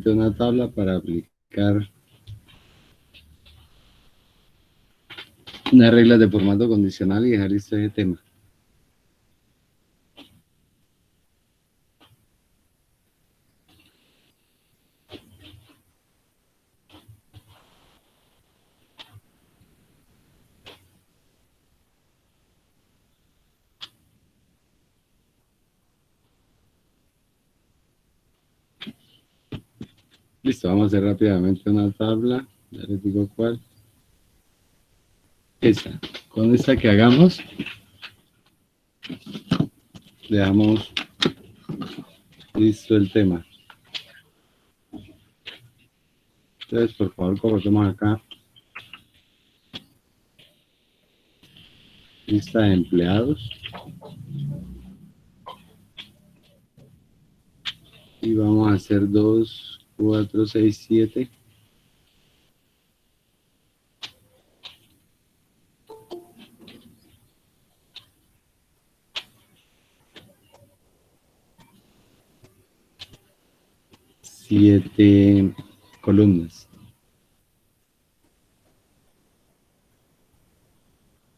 una tabla para aplicar unas reglas de formato condicional y dejar listo ese tema. Listo, vamos a hacer rápidamente una tabla. Ya les digo cuál. Esta. Con esta que hagamos, dejamos listo el tema. Entonces, por favor, coloquemos acá lista de empleados. Y vamos a hacer 2, 4, 6, 7. Siete columnas.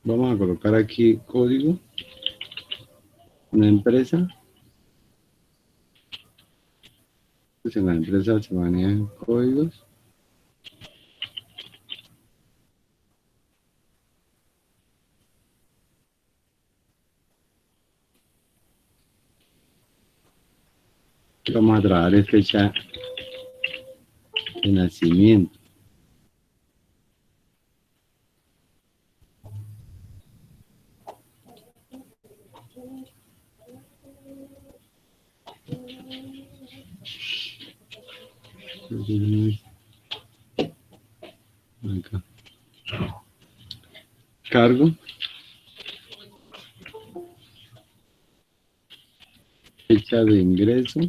Vamos a colocar aquí código, una empresa. Pues en la empresa se manejan códigos. Vamos a trabajar en fecha de nacimiento. Acá. Cargo, fecha de ingreso,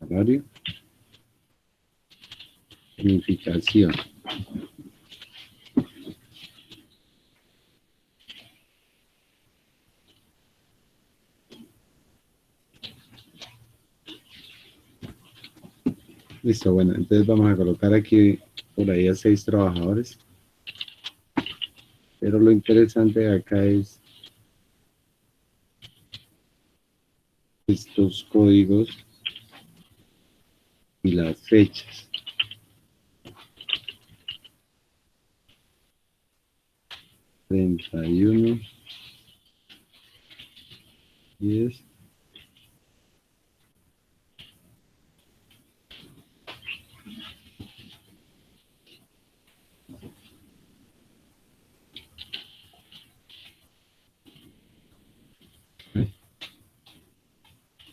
salario, unificación. Listo, bueno, entonces vamos a colocar aquí por ahí a 6 trabajadores. Pero lo interesante de acá es estos códigos y las fechas. 31, 10.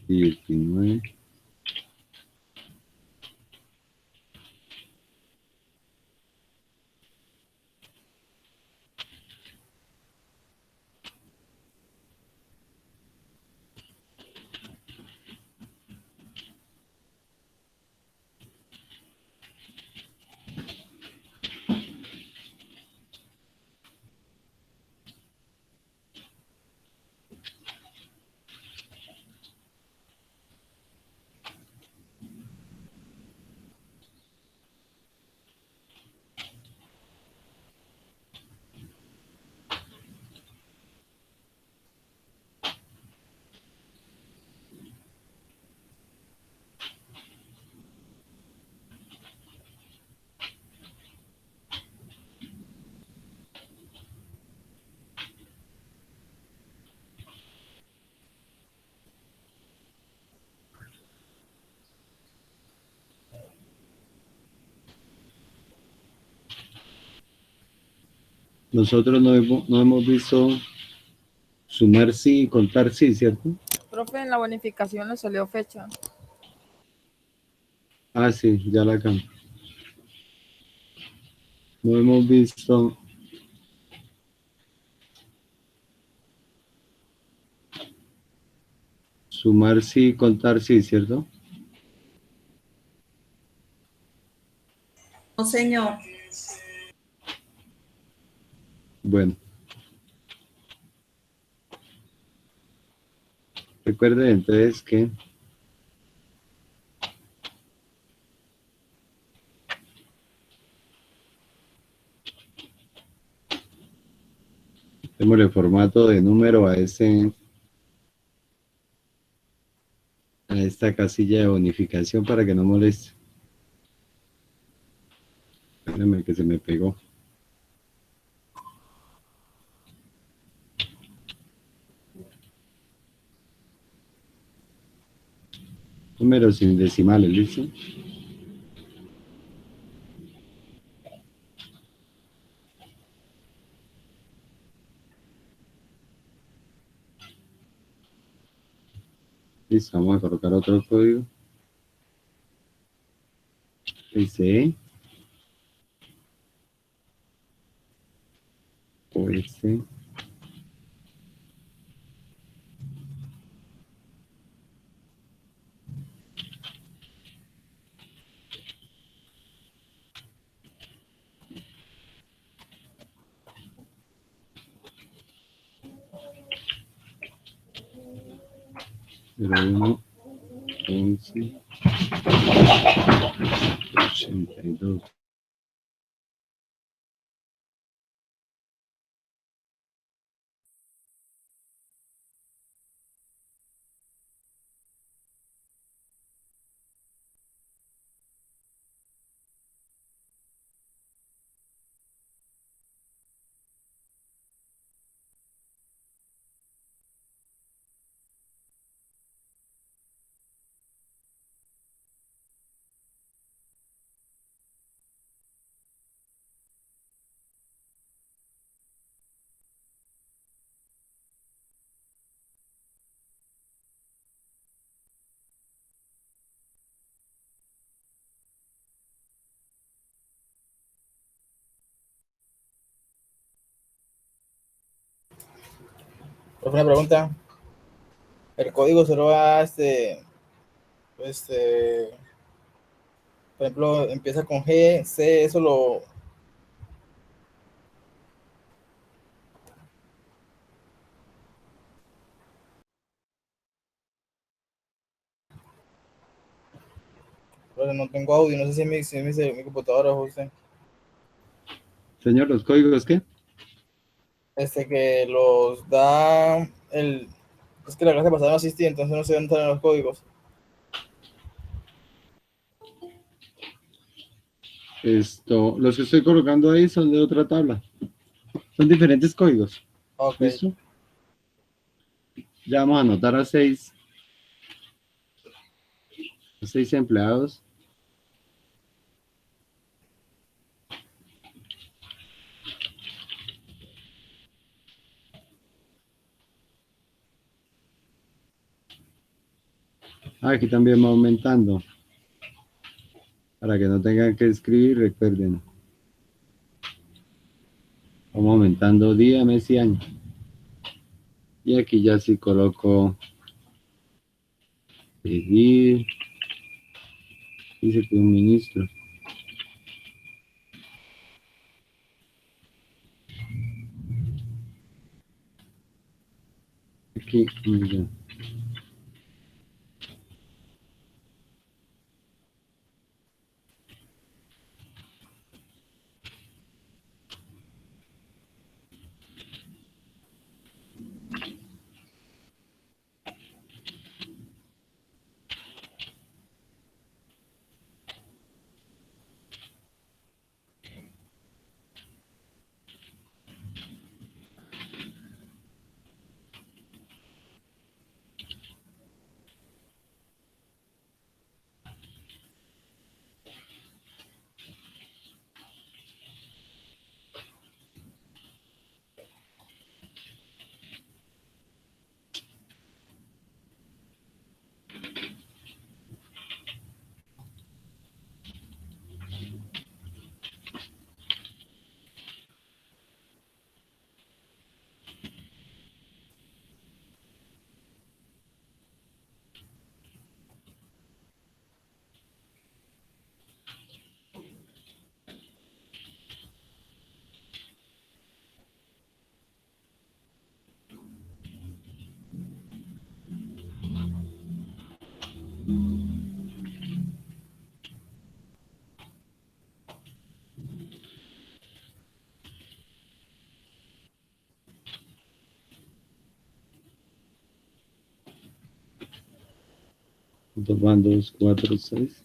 Y 19. Nosotros no hemos visto sumar sí y contar sí, ¿cierto? Profe, en la bonificación le salió fecha. Ah, sí, ya la cambio. No hemos visto sumar sí y contar sí, ¿cierto? No, señor. Bueno, recuerden entonces que démosle formato de número a esta casilla de bonificación para que no moleste. Espérame que se me pegó. Números sin decimales, ¿listo? Listo, vamos a colocar otro código. S, O, S, cero, uno, 11, 82. Una pregunta. El código se lo va por ejemplo, empieza con G, C, eso lo... Bueno, no tengo audio, no sé si mi computadora o usted. Señor, ¿los códigos qué? Que los da el... Es que la clase pasada no asistí, entonces no sé dónde están los códigos. Los que estoy colocando ahí son de otra tabla. Son diferentes códigos. Ok. ¿Listo? Ya vamos a anotar a 6 empleados. Aquí también va aumentando. Para que no tengan que escribir, recuerden. Vamos aumentando día, mes y año. Y aquí ya sí coloco seguir. Dice que un ministro. Aquí, ya. ¿Cuántos van? 2, 4, 6.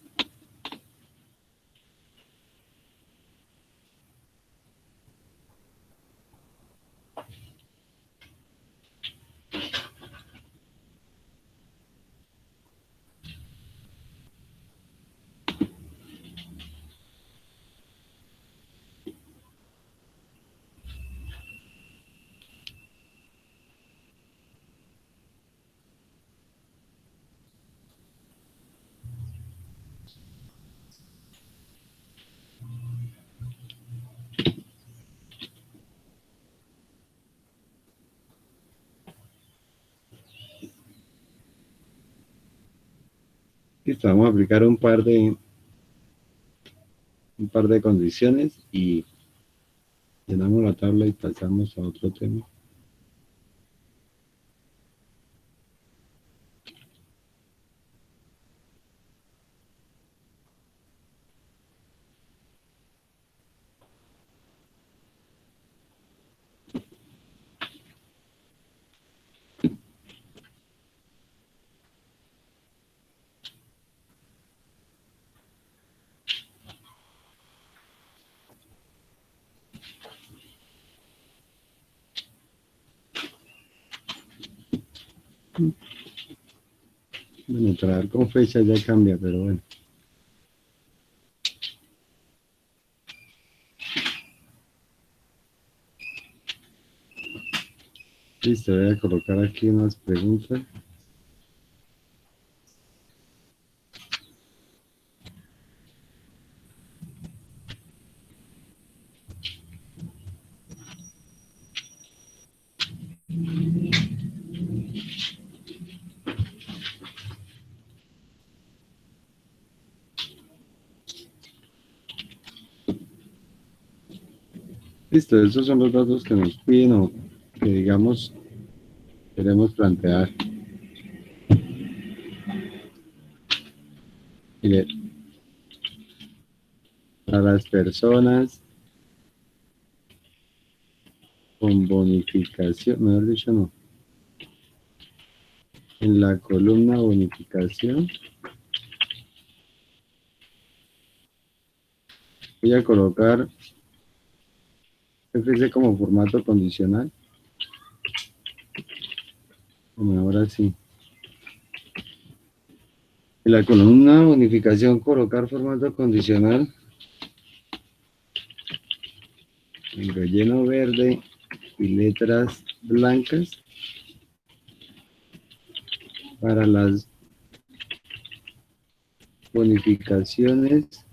Listo, vamos a aplicar un par de condiciones y llenamos la tabla y pasamos a otro tema. Bueno, traer con fecha ya cambia, pero bueno. Listo, voy a colocar aquí unas preguntas. Listo, esos son los datos que nos piden o que digamos queremos plantear. Mire, para las personas con bonificación, mejor dicho no, en la columna bonificación voy a colocar FC como formato condicional. Bueno, ahora sí. En la columna bonificación colocar formato condicional. El relleno verde y letras blancas para las bonificaciones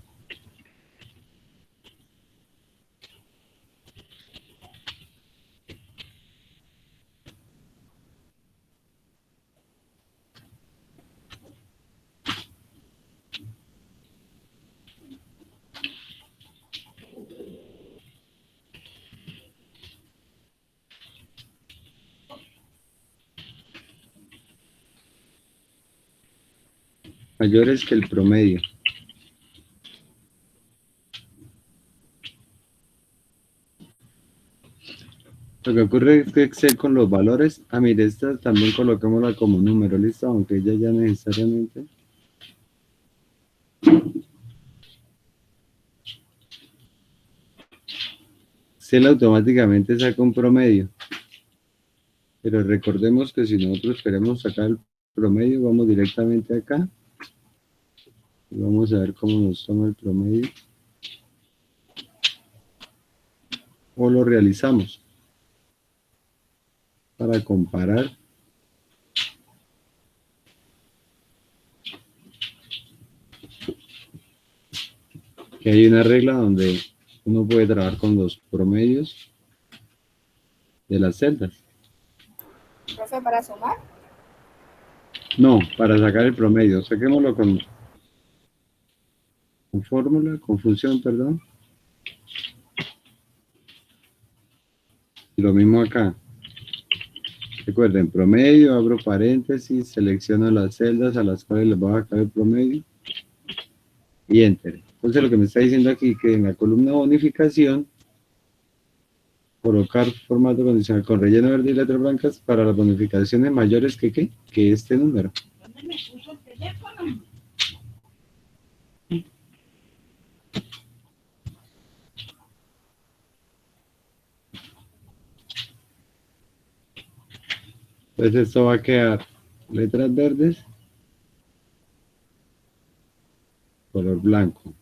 mayores que el promedio. Lo que ocurre es que Excel con los valores, mire, esta también coloquémosla como número, listo, aunque ella ya necesariamente. Excel automáticamente saca un promedio, pero recordemos que si nosotros queremos sacar el promedio, vamos directamente acá y vamos a ver cómo nos toma el promedio o lo realizamos para comparar. Que hay una regla donde uno puede trabajar con los promedios de las celdas. ¿Profe, para sumar? No, para sacar el promedio. Saquémoslo con fórmula, con función, perdón. Y lo mismo acá. Recuerden, promedio, abro paréntesis, selecciono las celdas a las cuales les voy a sacar el promedio y enter. Entonces lo que me está diciendo aquí que en la columna bonificación colocar formato condicional con relleno verde y letras blancas para las bonificaciones mayores que ¿qué? Que este número. ¿Dónde me puso el teléfono? Entonces esto va a quedar letras verdes, color blanco.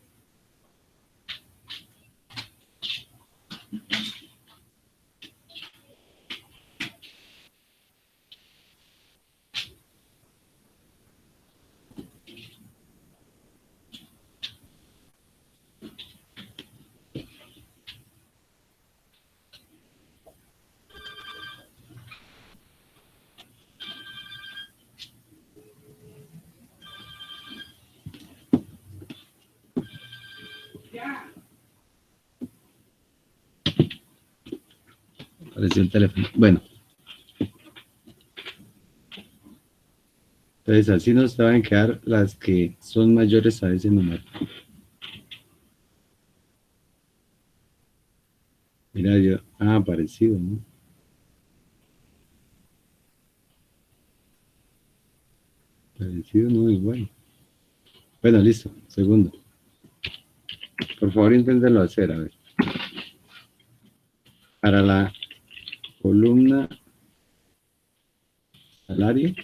Apareció el teléfono. Bueno, entonces así nos van a quedar las que son mayores a ese número. Mira, yo, parecido, ¿no? Parecido, no, igual. Bueno, listo, segundo. Por favor, inténtenlo hacer, a ver. Para la columna salario,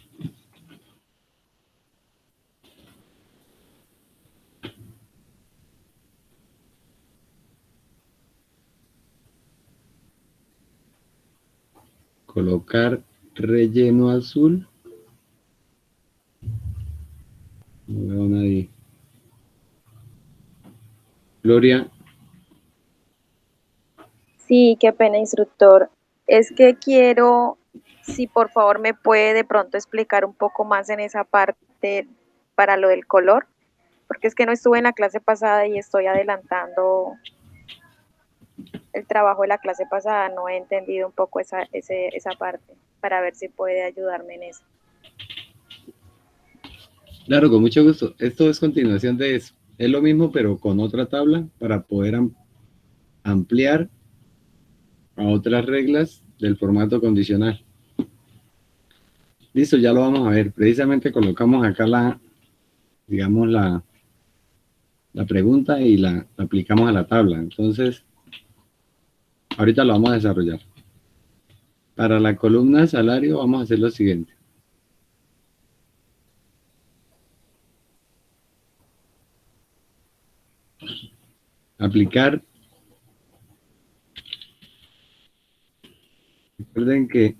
colocar relleno azul. No veo a nadie. Gloria, Sí, qué pena, instructor. Es que quiero, si por favor me puede de pronto explicar un poco más en esa parte para lo del color, porque es que no estuve en la clase pasada y estoy adelantando el trabajo de la clase pasada, no he entendido un poco esa parte, para ver si puede ayudarme en eso. claro, con mucho gusto. Esto es continuación de eso. Es lo mismo, pero con otra tabla para poder ampliar a otras reglas del formato condicional. Listo, ya lo vamos a ver. Precisamente colocamos acá digamos, la pregunta y la aplicamos a la tabla. Entonces, ahorita lo vamos a desarrollar. Para la columna de salario vamos a hacer lo siguiente. Aplicar. Recuerden que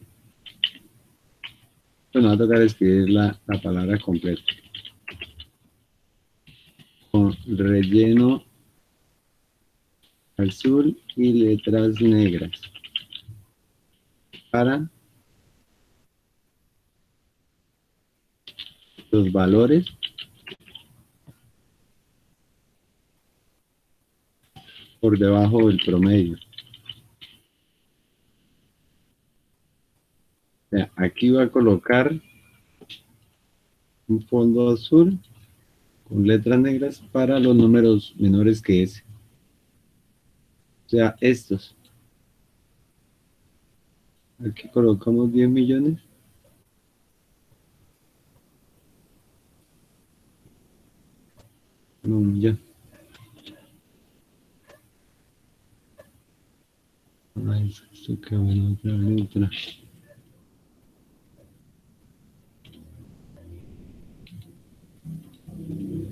va a tocar escribir la palabra completa. Con relleno azul y letras negras. Para los valores por debajo del promedio. O sea, aquí va a colocar un fondo azul con letras negras para los números menores que ese. O sea, estos. Aquí colocamos 10 millones. No, un millón. Ay, esto qué bueno, otra letra.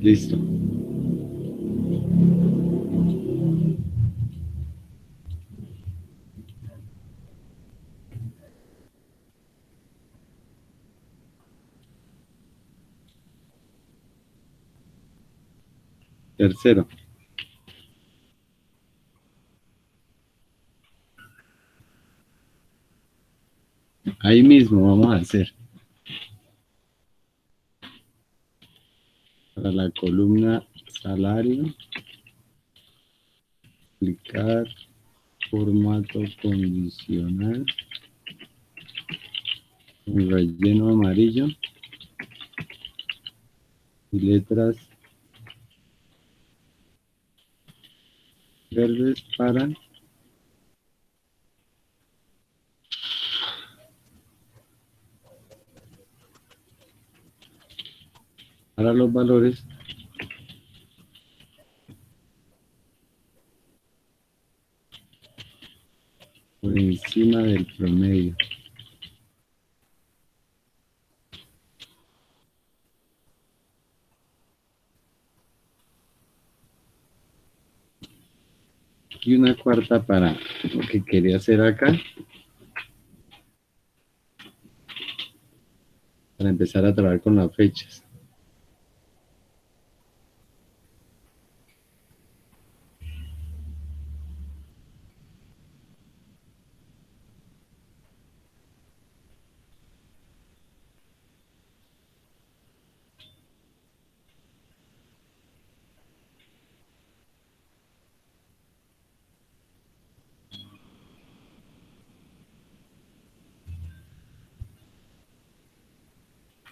Listo. Tercero. Ahí mismo vamos a hacer. Para la columna salario, aplicar formato condicional, un relleno amarillo y letras verdes para los valores por encima del promedio. Y una cuarta para lo que quería hacer acá. Para empezar a trabajar con las fechas.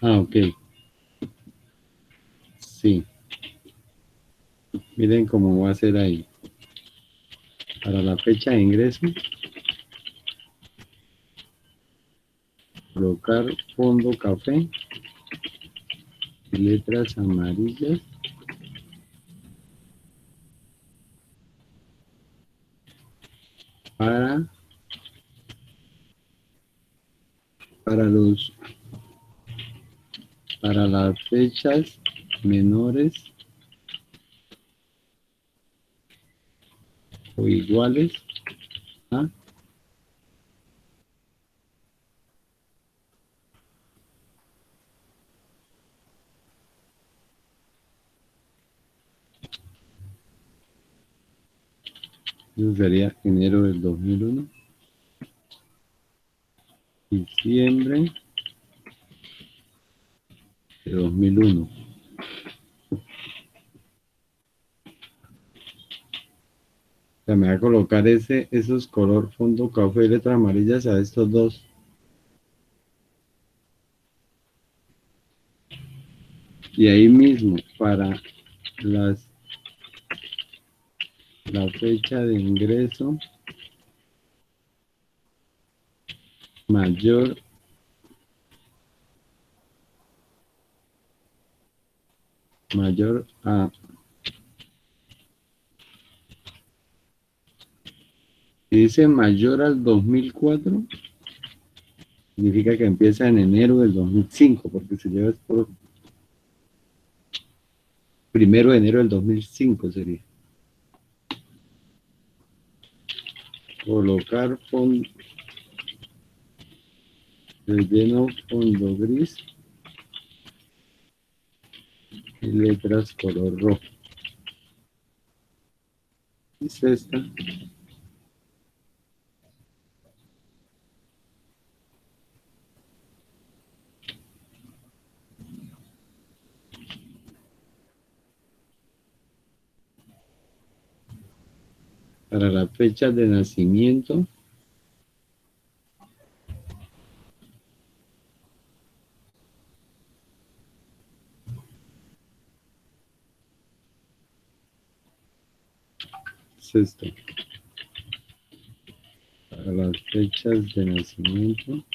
Ah, ok. Sí. Miren cómo va a ser ahí. Para la fecha de ingreso, colocar fondo café y letras amarillas. Para las fechas menores o iguales a eso sería enero del 2001, diciembre de 2001. O sea, me va a colocar esos color fondo café y letras amarillas a estos dos. Y ahí mismo, para la fecha de ingreso mayor a, si dice mayor al 2004, significa que empieza en enero del 2005, porque se lleva por 1 de enero del 2005 sería. Colocar fondo, relleno fondo gris y letras color rojo. Es esta. Para la fecha de nacimiento, es esto. Para las fechas de nacimiento,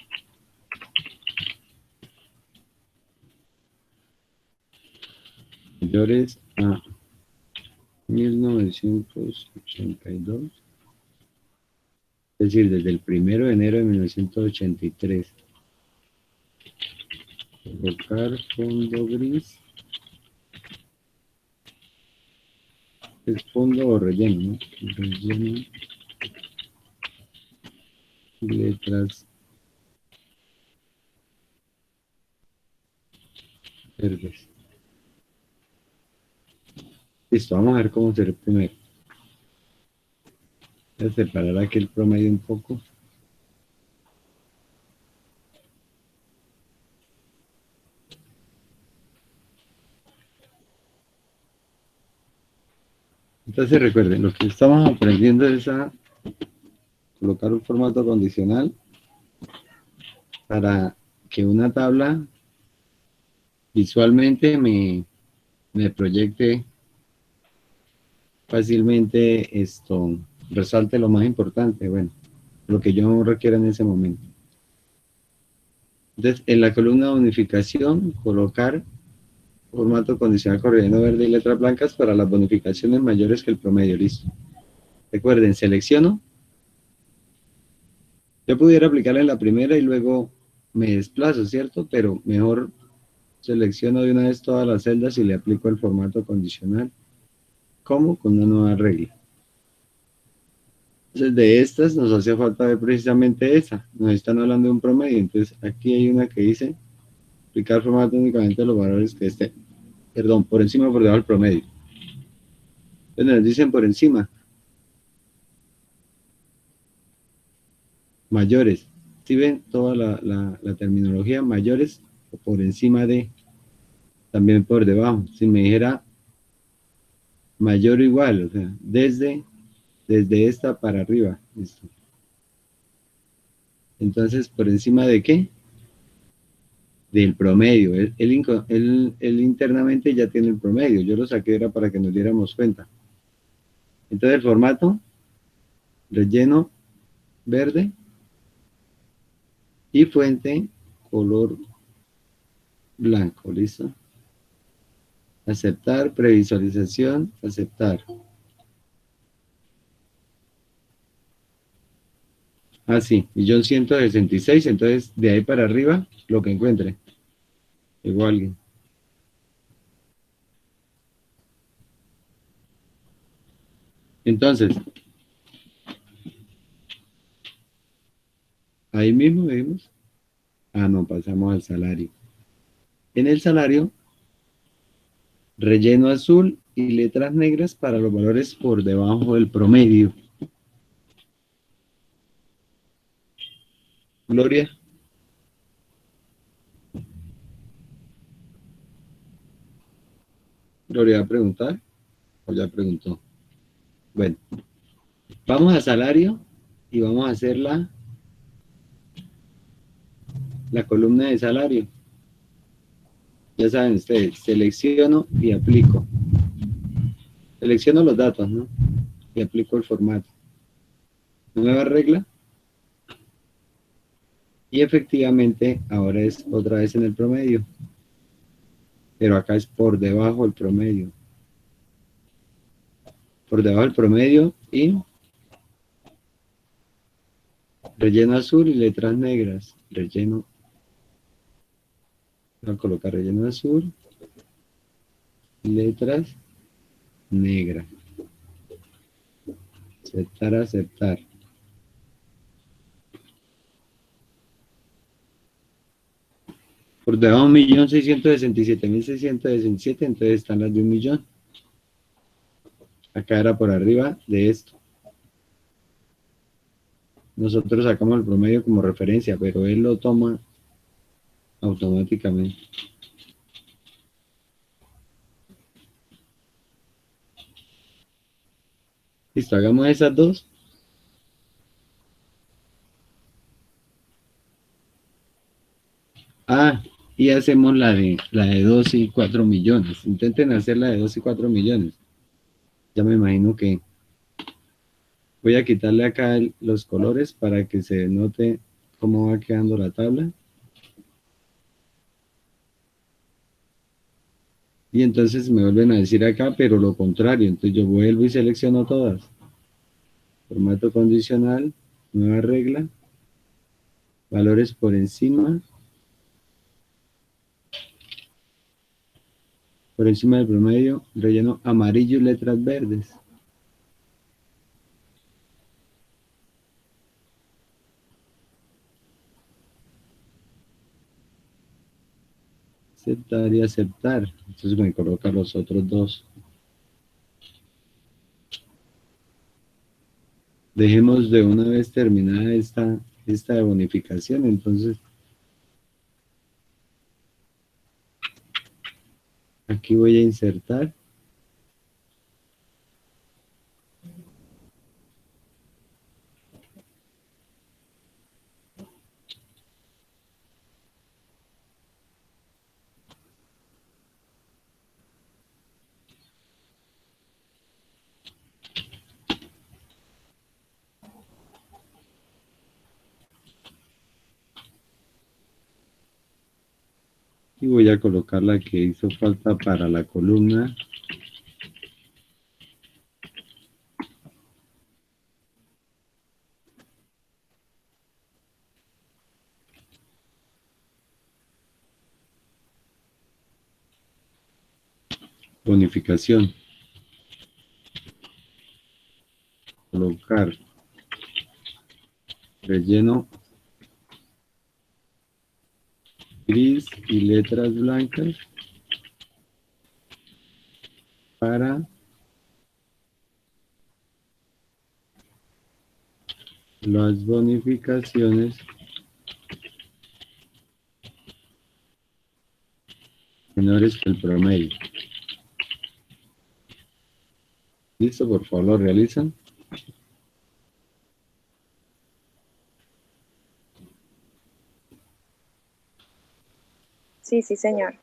mayores a 1982, es decir, desde el 1 de enero de 1983. Colocar fondo gris. Es fondo o relleno, ¿no? Relleno. Letras verdes. Listo, vamos a ver cómo será el primero. Voy a separar aquí el promedio un poco. Entonces recuerden, lo que estamos aprendiendo es a colocar un formato condicional para que una tabla visualmente me proyecte fácilmente esto, resalte lo más importante, bueno, lo que yo requiera en ese momento. Entonces, en la columna de bonificación, colocar formato condicional con relleno verde y letras blancas para las bonificaciones mayores que el promedio, listo. Recuerden, selecciono. Yo pudiera aplicarla en la primera y luego me desplazo, ¿cierto? Pero mejor selecciono de una vez todas las celdas y le aplico el formato condicional. ¿Cómo? Con una nueva regla. Entonces, de estas nos hacía falta ver precisamente esa. Nos están hablando de un promedio. Entonces, aquí hay una que dice, aplicar formato únicamente a los valores que estén, perdón, por encima o por debajo del promedio. Entonces, nos dicen por encima. Mayores. Si ven toda la terminología, mayores o por encima de, también por debajo. Si me dijera mayor o igual, o sea, desde esta para arriba. Listo. Entonces, ¿por encima de qué? Del promedio. Él internamente ya tiene el promedio. Yo lo saqué era para que nos diéramos cuenta. Entonces, el formato, relleno verde y fuente color blanco. ¿Listo? Aceptar, previsualización, aceptar. Ah, sí, 1.166, entonces de ahí para arriba, lo que encuentre. Llegó alguien. Entonces, ahí mismo vimos. Ah, no, pasamos al salario. En el salario, relleno azul y letras negras para los valores por debajo del promedio. Gloria. Gloria va a preguntar o ya preguntó. Bueno, vamos a salario y vamos a hacer la columna de salario. Ya saben ustedes, selecciono y aplico. Selecciono los datos, ¿no? Y aplico el formato. Nueva regla. Y efectivamente ahora es otra vez en el promedio. Pero acá es por debajo del promedio. Por debajo del promedio y relleno azul y letras negras. Relleno. Voy a colocar relleno azul y letras negras. Aceptar, aceptar. Por debajo 1.667.667, entonces están las de 1.000.000. Acá era por arriba de esto. Nosotros sacamos el promedio como referencia, pero él lo toma automáticamente. Listo, hagamos esas dos. Ah, y hacemos la de 2 y 4 millones. Intenten hacer la de 2 y 4 millones. Ya me imagino que voy a quitarle acá los colores para que se note cómo va quedando la tabla. Y entonces me vuelven a decir acá, pero lo contrario. Entonces yo vuelvo y selecciono todas. Formato condicional, nueva regla, valores por encima del promedio, relleno amarillo y letras verdes. Aceptar y aceptar. Entonces me coloca los otros dos. Dejemos de una vez terminada esta de bonificación. Entonces, aquí voy a insertar. Y voy a colocar la que hizo falta para la columna. Bonificación. Colocar relleno gris y letras blancas para las bonificaciones menores que el promedio. ¿Listo? Por favor, lo realizan. Sí, sí, señor.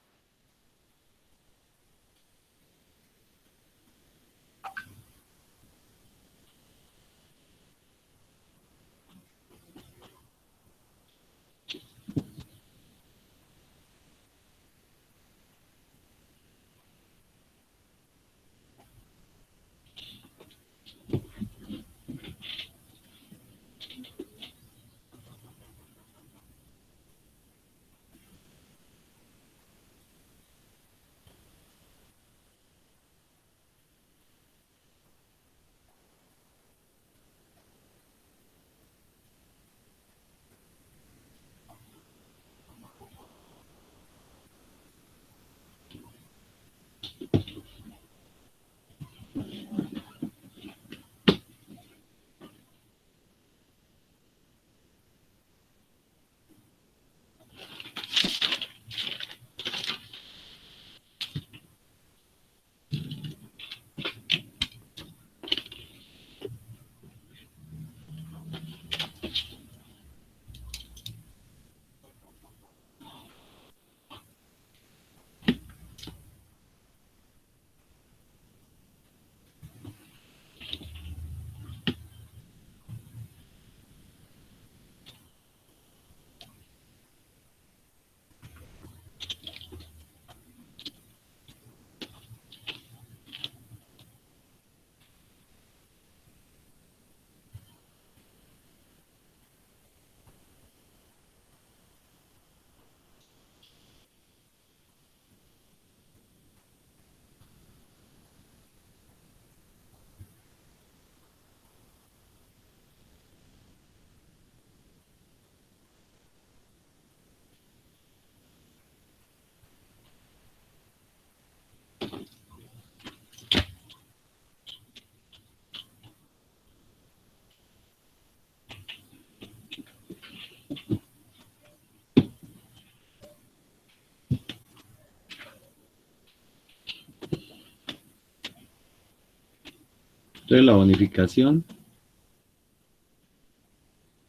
Entonces la bonificación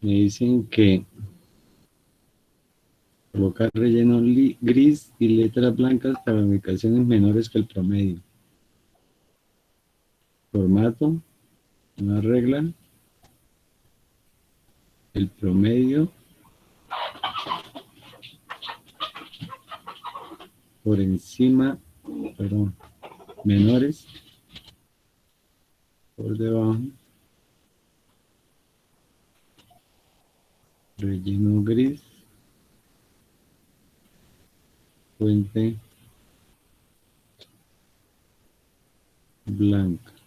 me dicen que colocar relleno gris y letras blancas para ubicaciones menores que el promedio. Formato, una regla, el promedio por encima, perdón, menores por debajo, relleno gris, fuente blanca.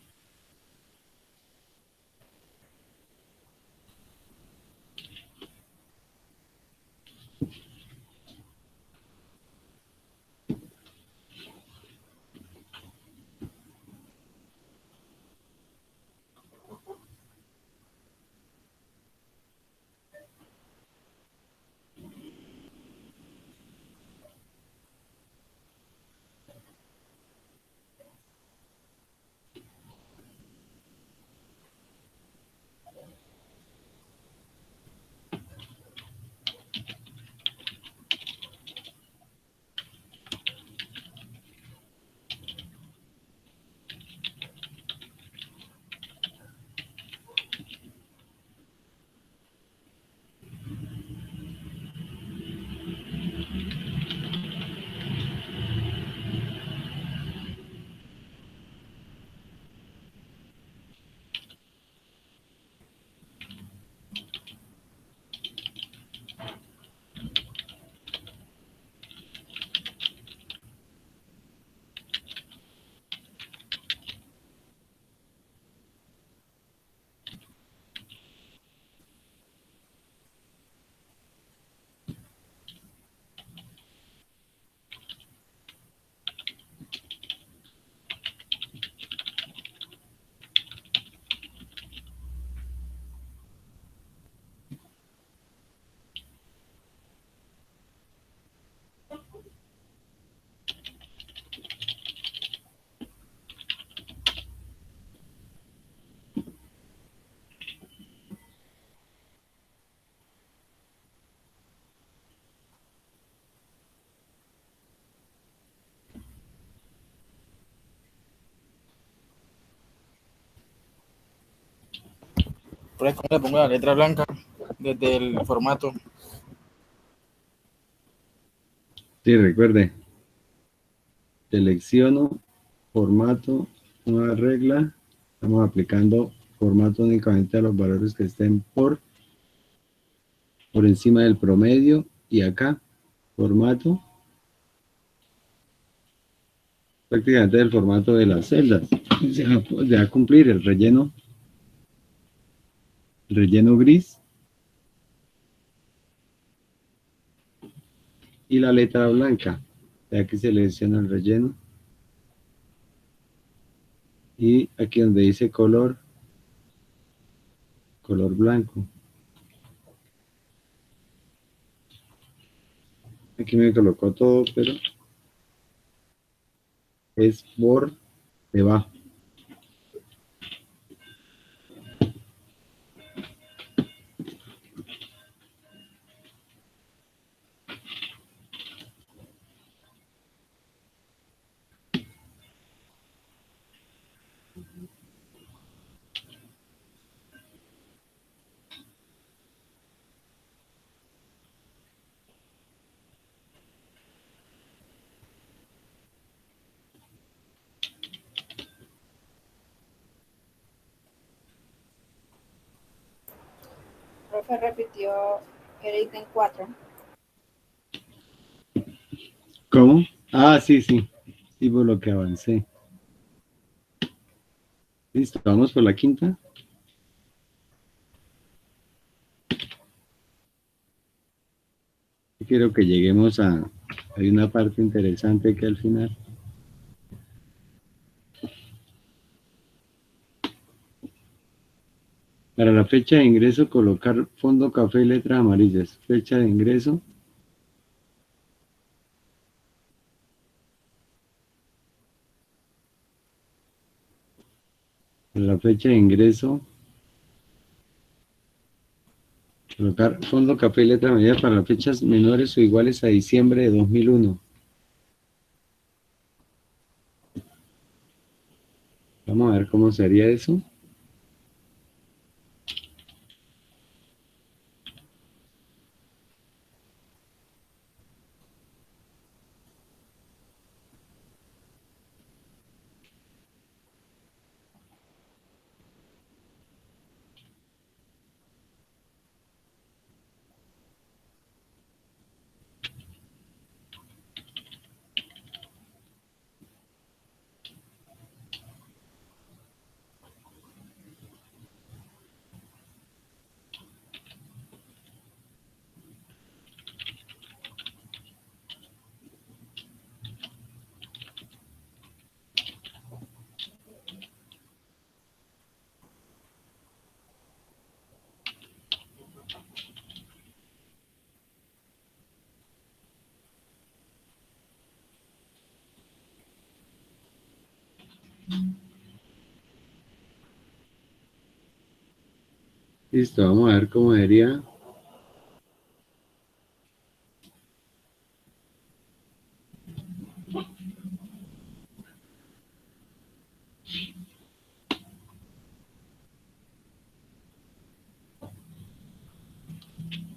Pero ¿cómo le pongo la letra blanca desde el formato? Sí, recuerde. Selecciono, formato, nueva regla. Estamos aplicando formato únicamente a los valores que estén por encima del promedio. Y acá, formato, prácticamente el formato de las celdas. Se va a cumplir el relleno gris y la letra blanca. Ya que selecciona el relleno. Y aquí donde dice color blanco. Aquí me colocó todo, pero es por debajo. Profe repitió el ítem 4. ¿Cómo? Ah, sí, sí. Sí, por lo que avancé. Listo, vamos por la quinta. Quiero que lleguemos a... Hay una parte interesante que al final... Para la fecha de ingreso, colocar fondo café y letras amarillas. Fecha de ingreso. Para la fecha de ingreso, colocar fondo café y letras amarillas para las fechas menores o iguales a diciembre de 2001. Vamos a ver cómo sería eso. Listo, vamos a ver cómo sería.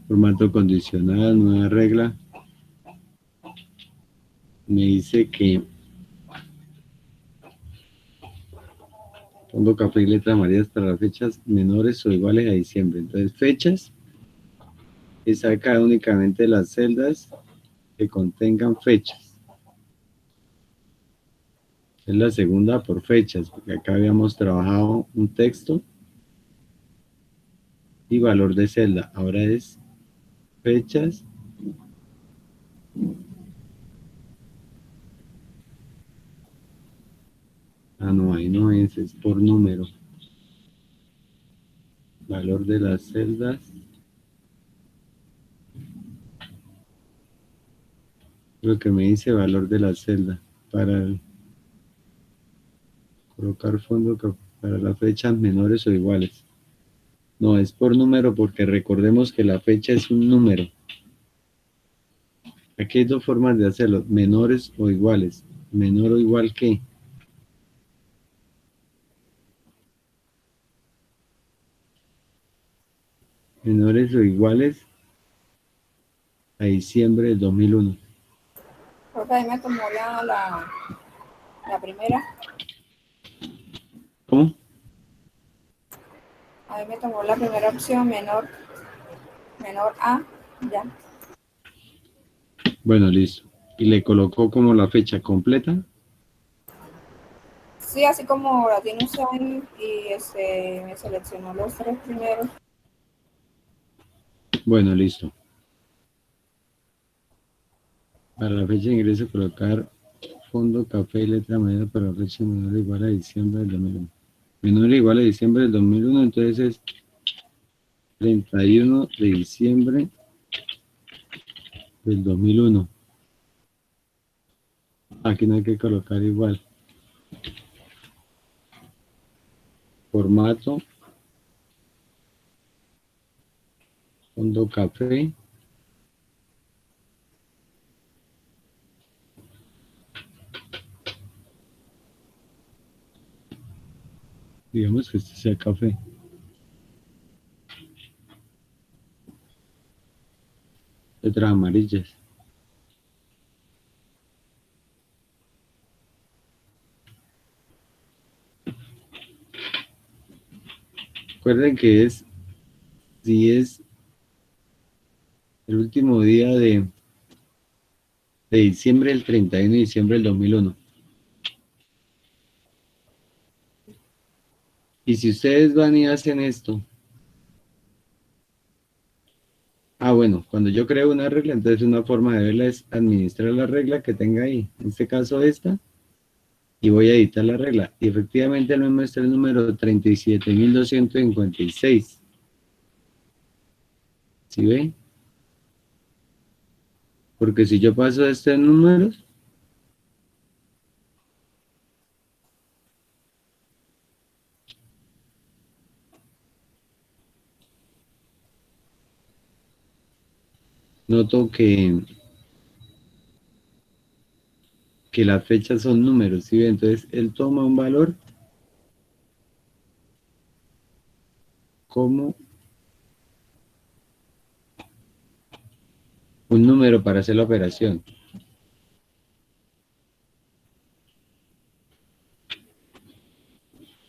Formato condicional, nueva regla. Me dice que fondo café y letras amarillas para las fechas menores o iguales a diciembre. Entonces, fechas y saca únicamente las celdas que contengan fechas. Es la segunda por fechas, porque acá habíamos trabajado un texto y valor de celda. Ahora es fechas. Ah, no, ahí no es por número. Valor de las celdas. Lo que me dice valor de la celda para colocar fondo para las fechas menores o iguales. No, es por número porque recordemos que la fecha es un número. Aquí hay dos formas de hacerlo, menores o iguales. Menor o igual que. menores o iguales a diciembre del 2001. Profe, ahí me tomó la primera. ¿Cómo? Ahí me tomó la primera opción, menor a, ya. Bueno, listo. Y le colocó como la fecha completa. Sí, así como la tiene usted ahí y me seleccionó los tres primeros. Bueno, listo. Para la fecha de ingreso colocar fondo, café y letra media para la fecha menor o igual a diciembre del 2001. Menor o igual a diciembre del 2001, entonces es 31 de diciembre del 2001. Aquí no hay que colocar igual. Formato. Fondo café. Digamos que este sea café. Letras amarillas. Recuerden que si es el último día de diciembre, el 31 de diciembre del 2001. Y si ustedes van y hacen esto, bueno, cuando yo creo una regla, entonces una forma de verla es administrar la regla que tenga ahí, en este caso esta, y voy a editar la regla. Y efectivamente me muestra el número 37.256. ¿Sí ven? Porque si yo paso estos números, noto que las fechas son números, ¿sí ven? Entonces él toma un valor como un número para hacer la operación.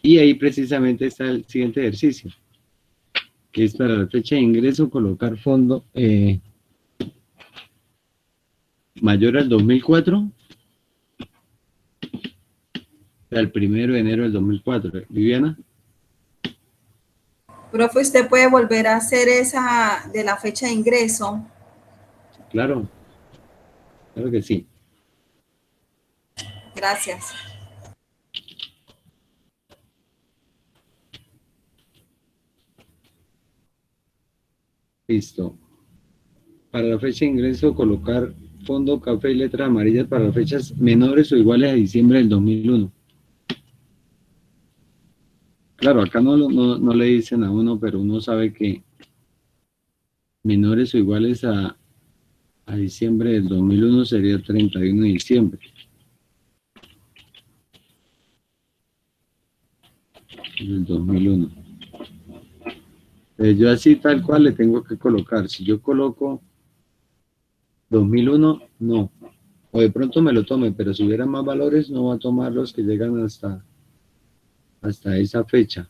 Y ahí precisamente está el siguiente ejercicio, que es para la fecha de ingreso colocar fondo mayor al 2004, al 1 de enero del 2004. Viviana. Profe, ¿usted puede volver a hacer esa de la fecha de ingreso? Claro, claro que sí. Gracias. Listo. Para la fecha de ingreso colocar fondo café y letras amarillas para las fechas menores o iguales a diciembre del 2001. Claro, acá no le dicen a uno, pero uno sabe que menores o iguales a diciembre del 2001 sería el 31 de diciembre del 2001. Yo así tal cual le tengo que colocar. Si yo coloco 2001, no. O de pronto me lo tome, pero si hubiera más valores, no va a tomar los que llegan hasta esa fecha.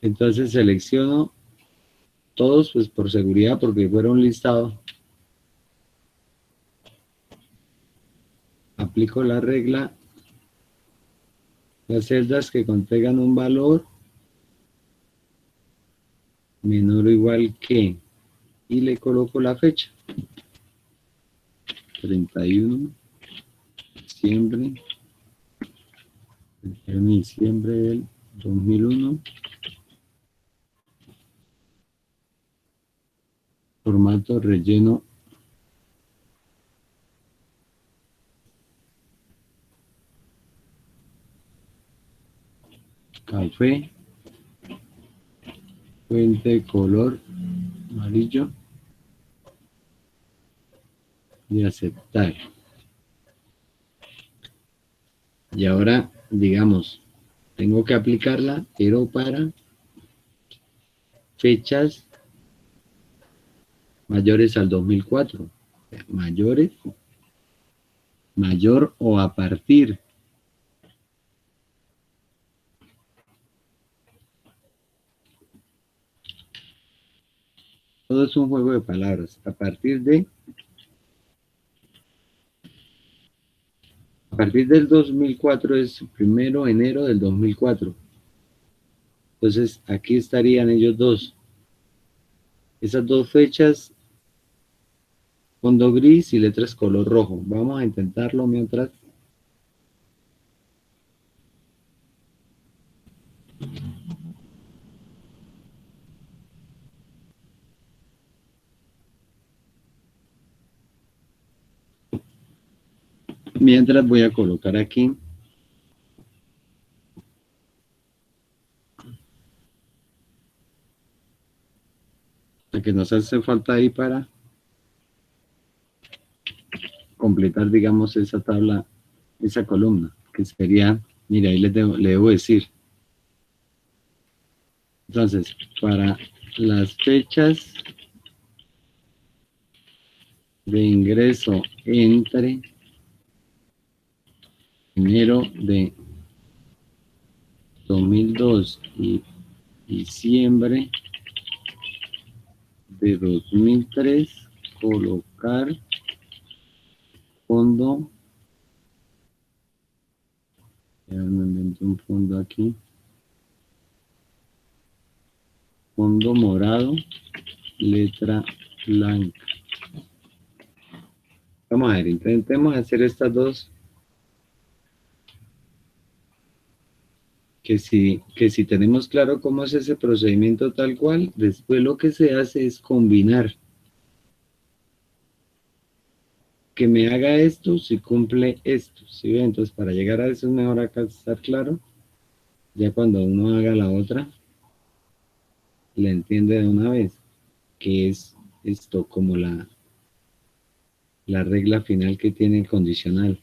Entonces selecciono todos, pues por seguridad, porque fuera un listado. Aplico la regla. Las celdas que contengan un valor menor o igual que, y le coloco la fecha. 31 de diciembre, 31 de diciembre del 2001. Formato relleno café, fuente de color amarillo y aceptar. Y ahora, digamos, tengo que aplicarla, pero para fechas mayores al 2004. Mayores, mayor o a partir. Todo es un juego de palabras. A partir del 2004 es 1 de enero del 2004. Entonces, aquí estarían ellos dos. Esas dos fechas, fondo gris y letras color rojo. Vamos a intentarlo mientras. Mientras voy a colocar aquí lo que nos hace falta ahí para completar, digamos, esa tabla, esa columna, que sería, mira, ahí le debo decir. Entonces, para las fechas de ingreso entre enero de 2002 y diciembre de 2003, colocar fondo, ya me inventé un fondo aquí, fondo morado, letra blanca. Vamos a ver, intentemos hacer estas dos, que si tenemos claro cómo es ese procedimiento tal cual, después lo que se hace es combinar. Que me haga esto si cumple esto, ¿sí ve? Entonces, para llegar a eso es mejor acá estar claro. Ya cuando uno haga la otra, le entiende de una vez, que es esto como la regla final que tiene el condicional.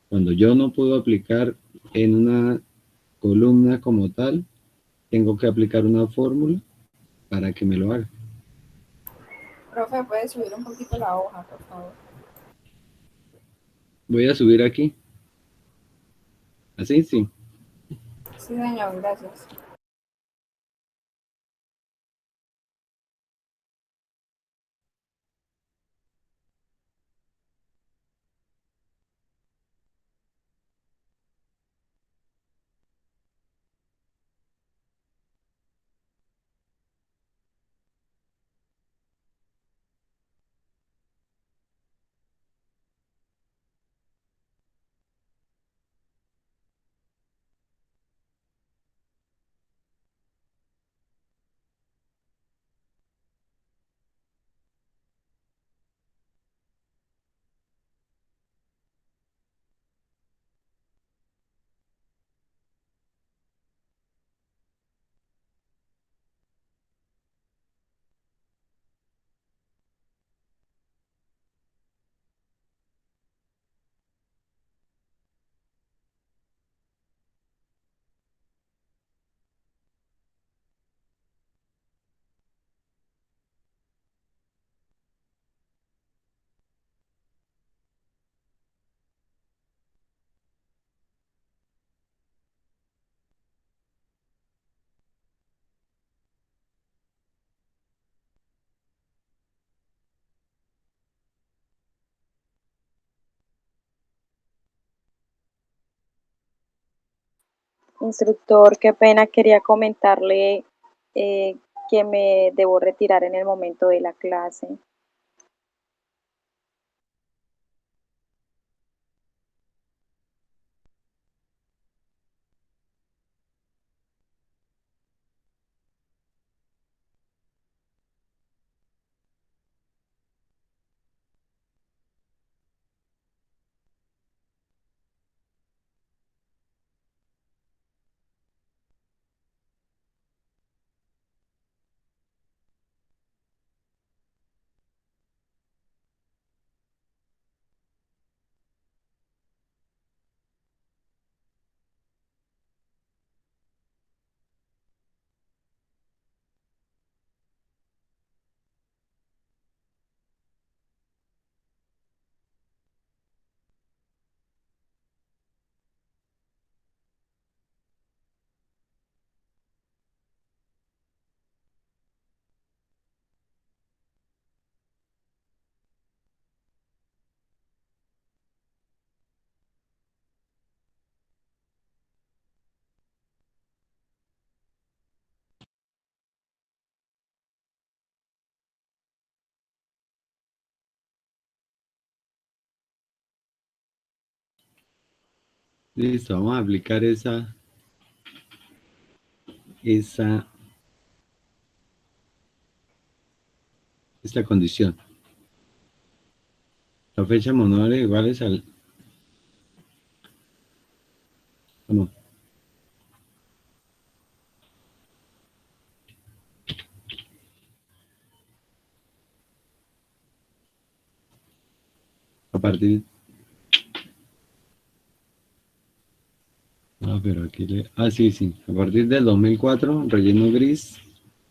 Cuando yo no puedo aplicar en una columna como tal, tengo que aplicar una fórmula para que me lo haga. Profe, ¿puede subir un poquito la hoja, por favor? Voy a subir aquí. Así, sí. Sí, señor, gracias. Instructor, qué pena, quería comentarle eh, que me debo retirar en el momento de la clase. Listo, vamos a aplicar esta condición. La fecha monolares iguales al... ¿Cómo? A partir... Ah, pero aquí le... Ah, sí, sí. A partir del 2004, relleno gris,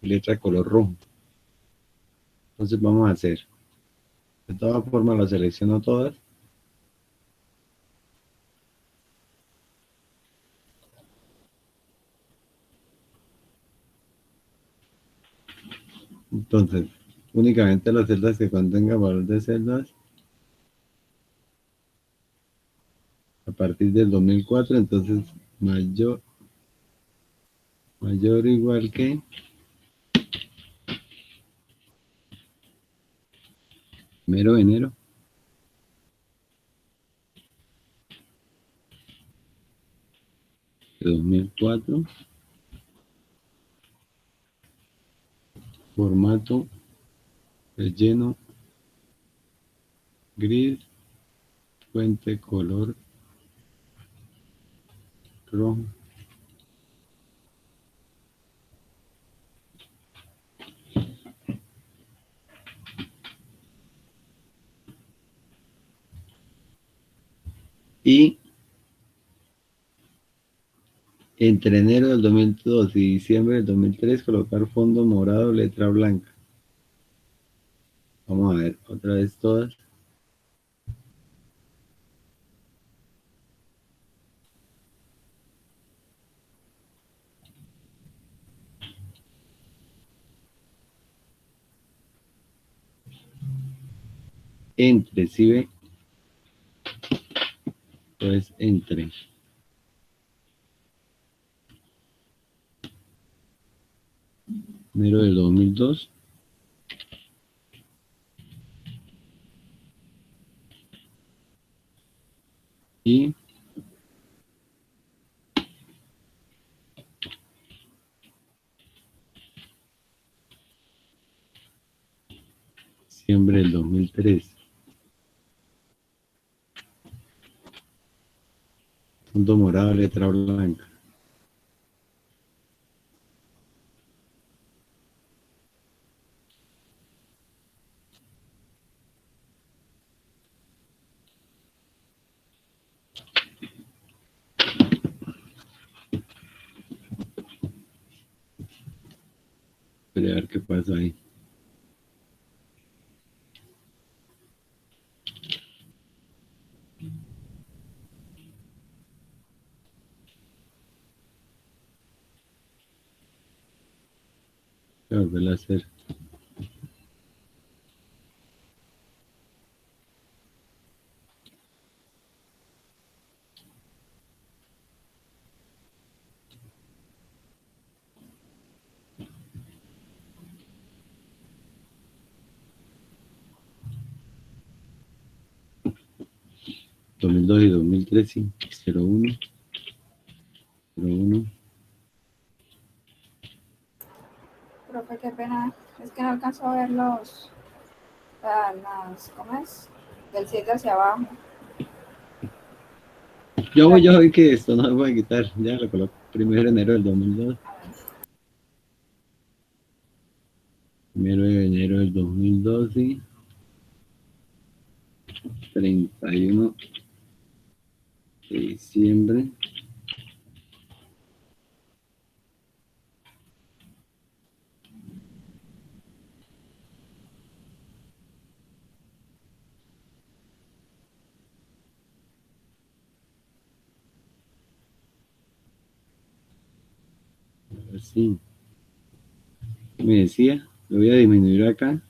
letra color rojo. Entonces vamos a hacer. De todas formas, las selecciono todas. Entonces, únicamente las celdas que contengan valor de celdas a partir del 2004, entonces mayor o igual que primero de enero de 2004, formato relleno gris, fuente color rojo. Y entre enero del 2002 y diciembre del 2003 colocar fondo morado, letra blanca. Vamos a ver otra vez todas. Entre, ¿sí ve? Pues entre. Enero del 2002. Y diciembre del 2003. Fondo morado, letra blanca. Voy a ver qué pasa ahí. Voy a volver a hacer. $2002 y 2003, sí. 01, 01. Profe, qué pena. Es que no alcanzo a ver ¿cómo es? Del 7 hacia abajo. Yo voy que esto no se puede quitar. Ya lo coloco. 1 de enero del 2002. 1 de enero del 2012. 31 de diciembre. Así. Me decía, lo voy a disminuir acá.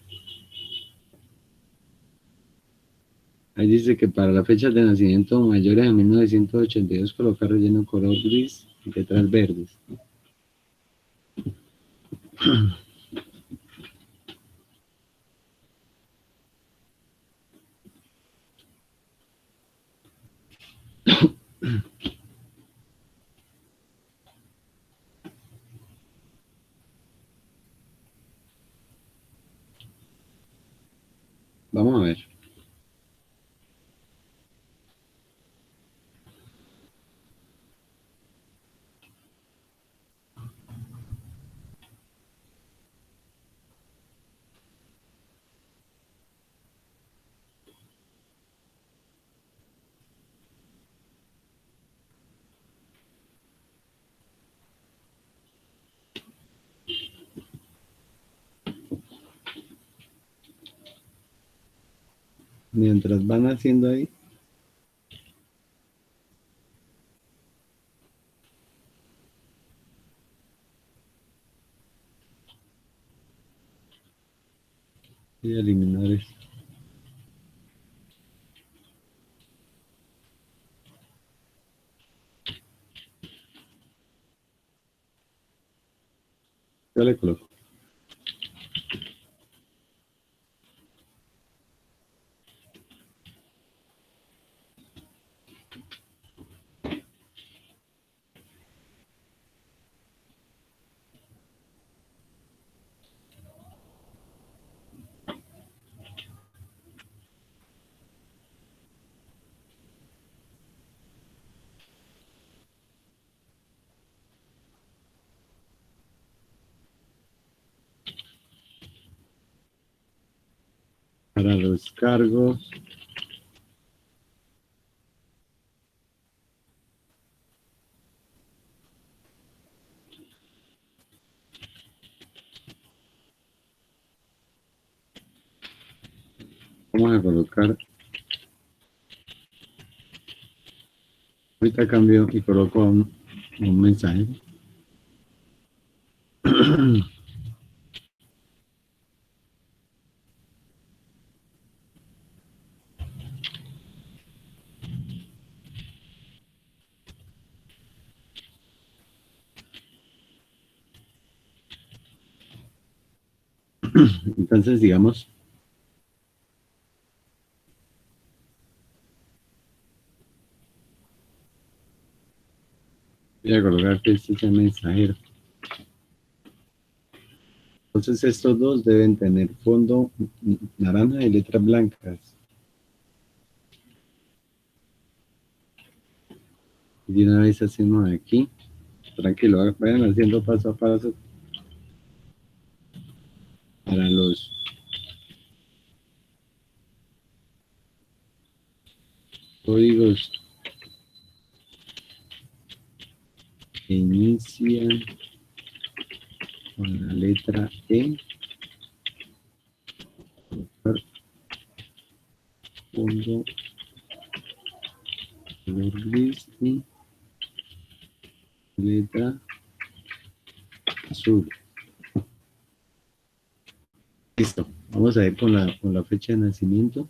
Ahí dice que para las fechas de nacimiento mayores a 1982 colocar relleno color gris y letras verdes. mientras van haciendo ahí, voy a eliminar esto. Yo le coloco. Para los cargos, vamos a colocar, ahorita cambio y coloco un mensaje. Entonces, digamos, voy a colocar que este sea mensajero. Entonces, estos dos deben tener fondo naranja y letras blancas. Y de una vez hacemos aquí. Tranquilo, vayan haciendo paso a paso. Para los códigos que inician con la letra E, colocar fondo color gris y letra azul. Listo. Vamos a ir con la fecha de nacimiento.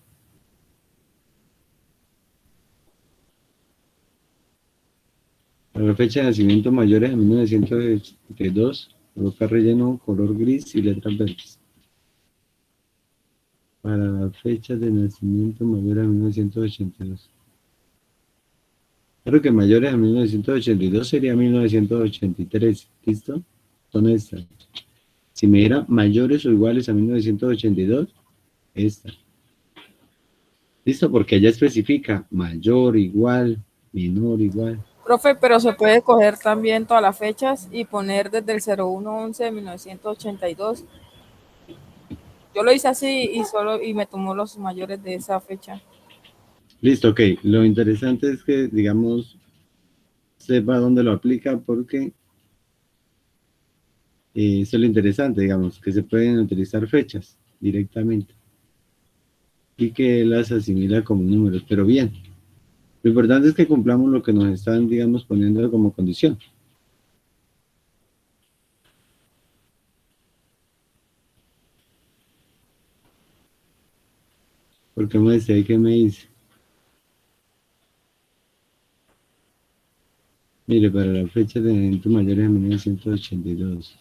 Para la fecha de nacimiento mayores a 1982, colocar relleno color gris y letras verdes. Para la fecha de nacimiento mayores a 1982. Creo que mayores a 1982 sería 1983. ¿Listo? Son estas. Si me diera mayores o iguales a 1982, esta. ¿Listo? Porque ella especifica mayor, igual, menor, igual. Profe, pero se puede coger también todas las fechas y poner desde el 0111 de 1982. Yo lo hice así y me tomó los mayores de esa fecha. Listo, ok. Lo interesante es que, digamos, sepa dónde lo aplica porque eso es lo interesante, digamos, que se pueden utilizar fechas directamente y que las asimila como números, pero bien. Lo importante es que cumplamos lo que nos están, digamos, poniendo como condición. Porque muestre ahí que me dice. Mire, para la fecha de eventos mayores a 1982.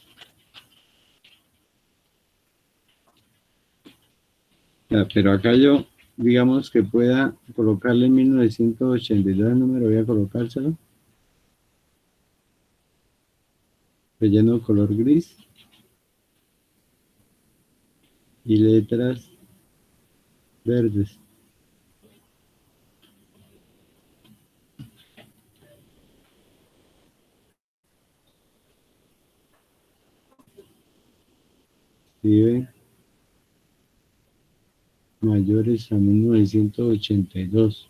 Ya, pero acá yo, digamos que pueda colocarle 1982 el número, voy a colocárselo. Relleno color gris. Y letras verdes. Escribe mayores a 1982.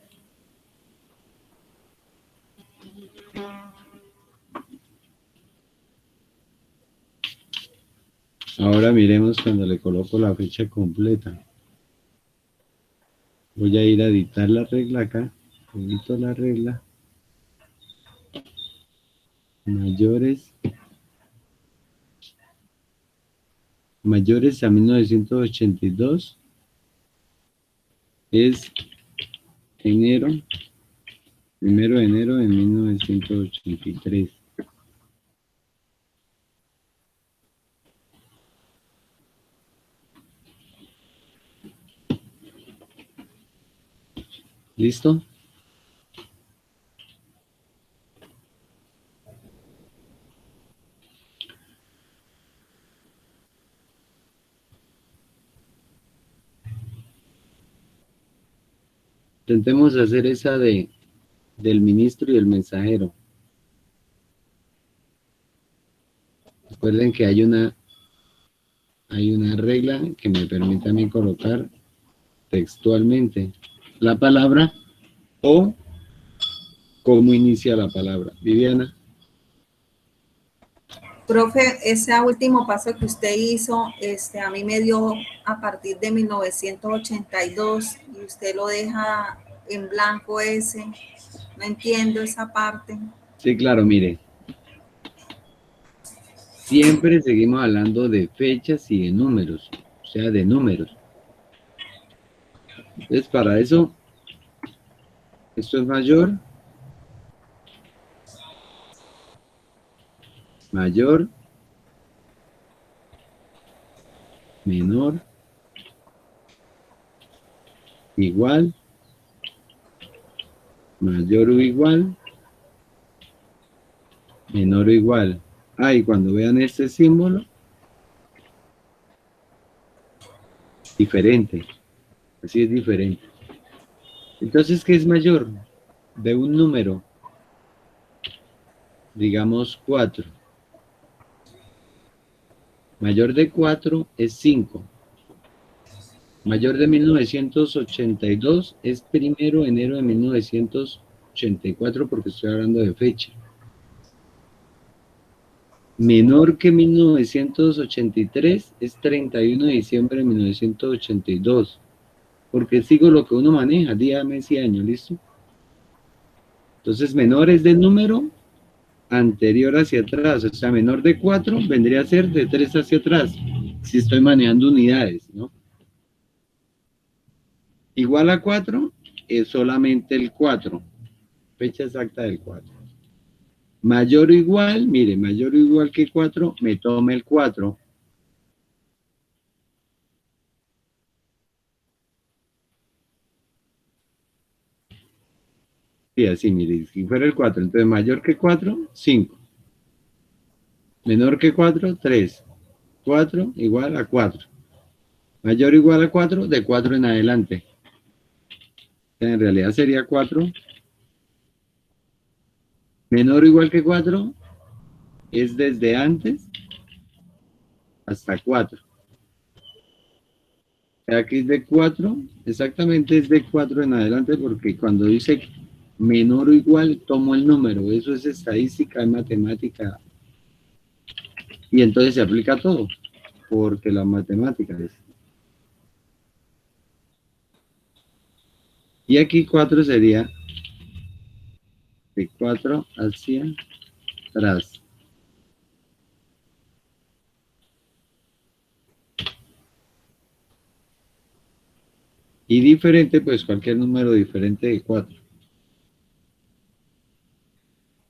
Ahora miremos cuando le coloco la fecha completa. Voy a ir a editar la regla acá. Edito la regla. Mayores a 1982 es enero, 1 de enero de 1983. ¿Listo? Intentemos hacer esa del ministro y el mensajero. Recuerden que hay una regla que me permite a mí colocar textualmente la palabra o cómo inicia la palabra. Viviana. Profe, ese último paso que usted hizo, a mí me dio a partir de 1982 y usted lo deja en blanco ese. No entiendo esa parte. Sí, claro, mire. Siempre seguimos hablando de fechas y de números, o sea, de números. Entonces, para eso, esto es mayor, menor, igual, mayor o igual, menor o igual. Ah, y cuando vean este símbolo, diferente. Así es diferente. Entonces, ¿qué es mayor? De un número, digamos 4. Mayor de 4 es 5. Mayor de 1982 es 1 de enero de 1984 porque estoy hablando de fecha. Menor que 1983 es 31 de diciembre de 1982. Porque sigo lo que uno maneja, día, mes y año, ¿listo? Entonces, menor es del número anterior hacia atrás. O sea, menor de 4 vendría a ser de 3 hacia atrás. Si estoy manejando unidades, ¿no? Igual a 4 es solamente el 4. Fecha exacta del 4. Mayor o igual, mire, mayor o igual que 4, me toma el 4. Sí, así, mire, si fuera el 4, entonces mayor que 4, 5. Menor que 4, 3. 4 igual a 4. Mayor o igual a 4, de 4 en adelante. En realidad sería 4. Menor o igual que 4 es desde antes hasta 4. Aquí es de 4, exactamente es de 4 en adelante porque cuando dice menor o igual, tomo el número. Eso es estadística, es matemática. Y entonces se aplica a todo, porque la matemática es. Y aquí 4 sería de 4 hacia atrás. Y diferente, pues cualquier número diferente de 4.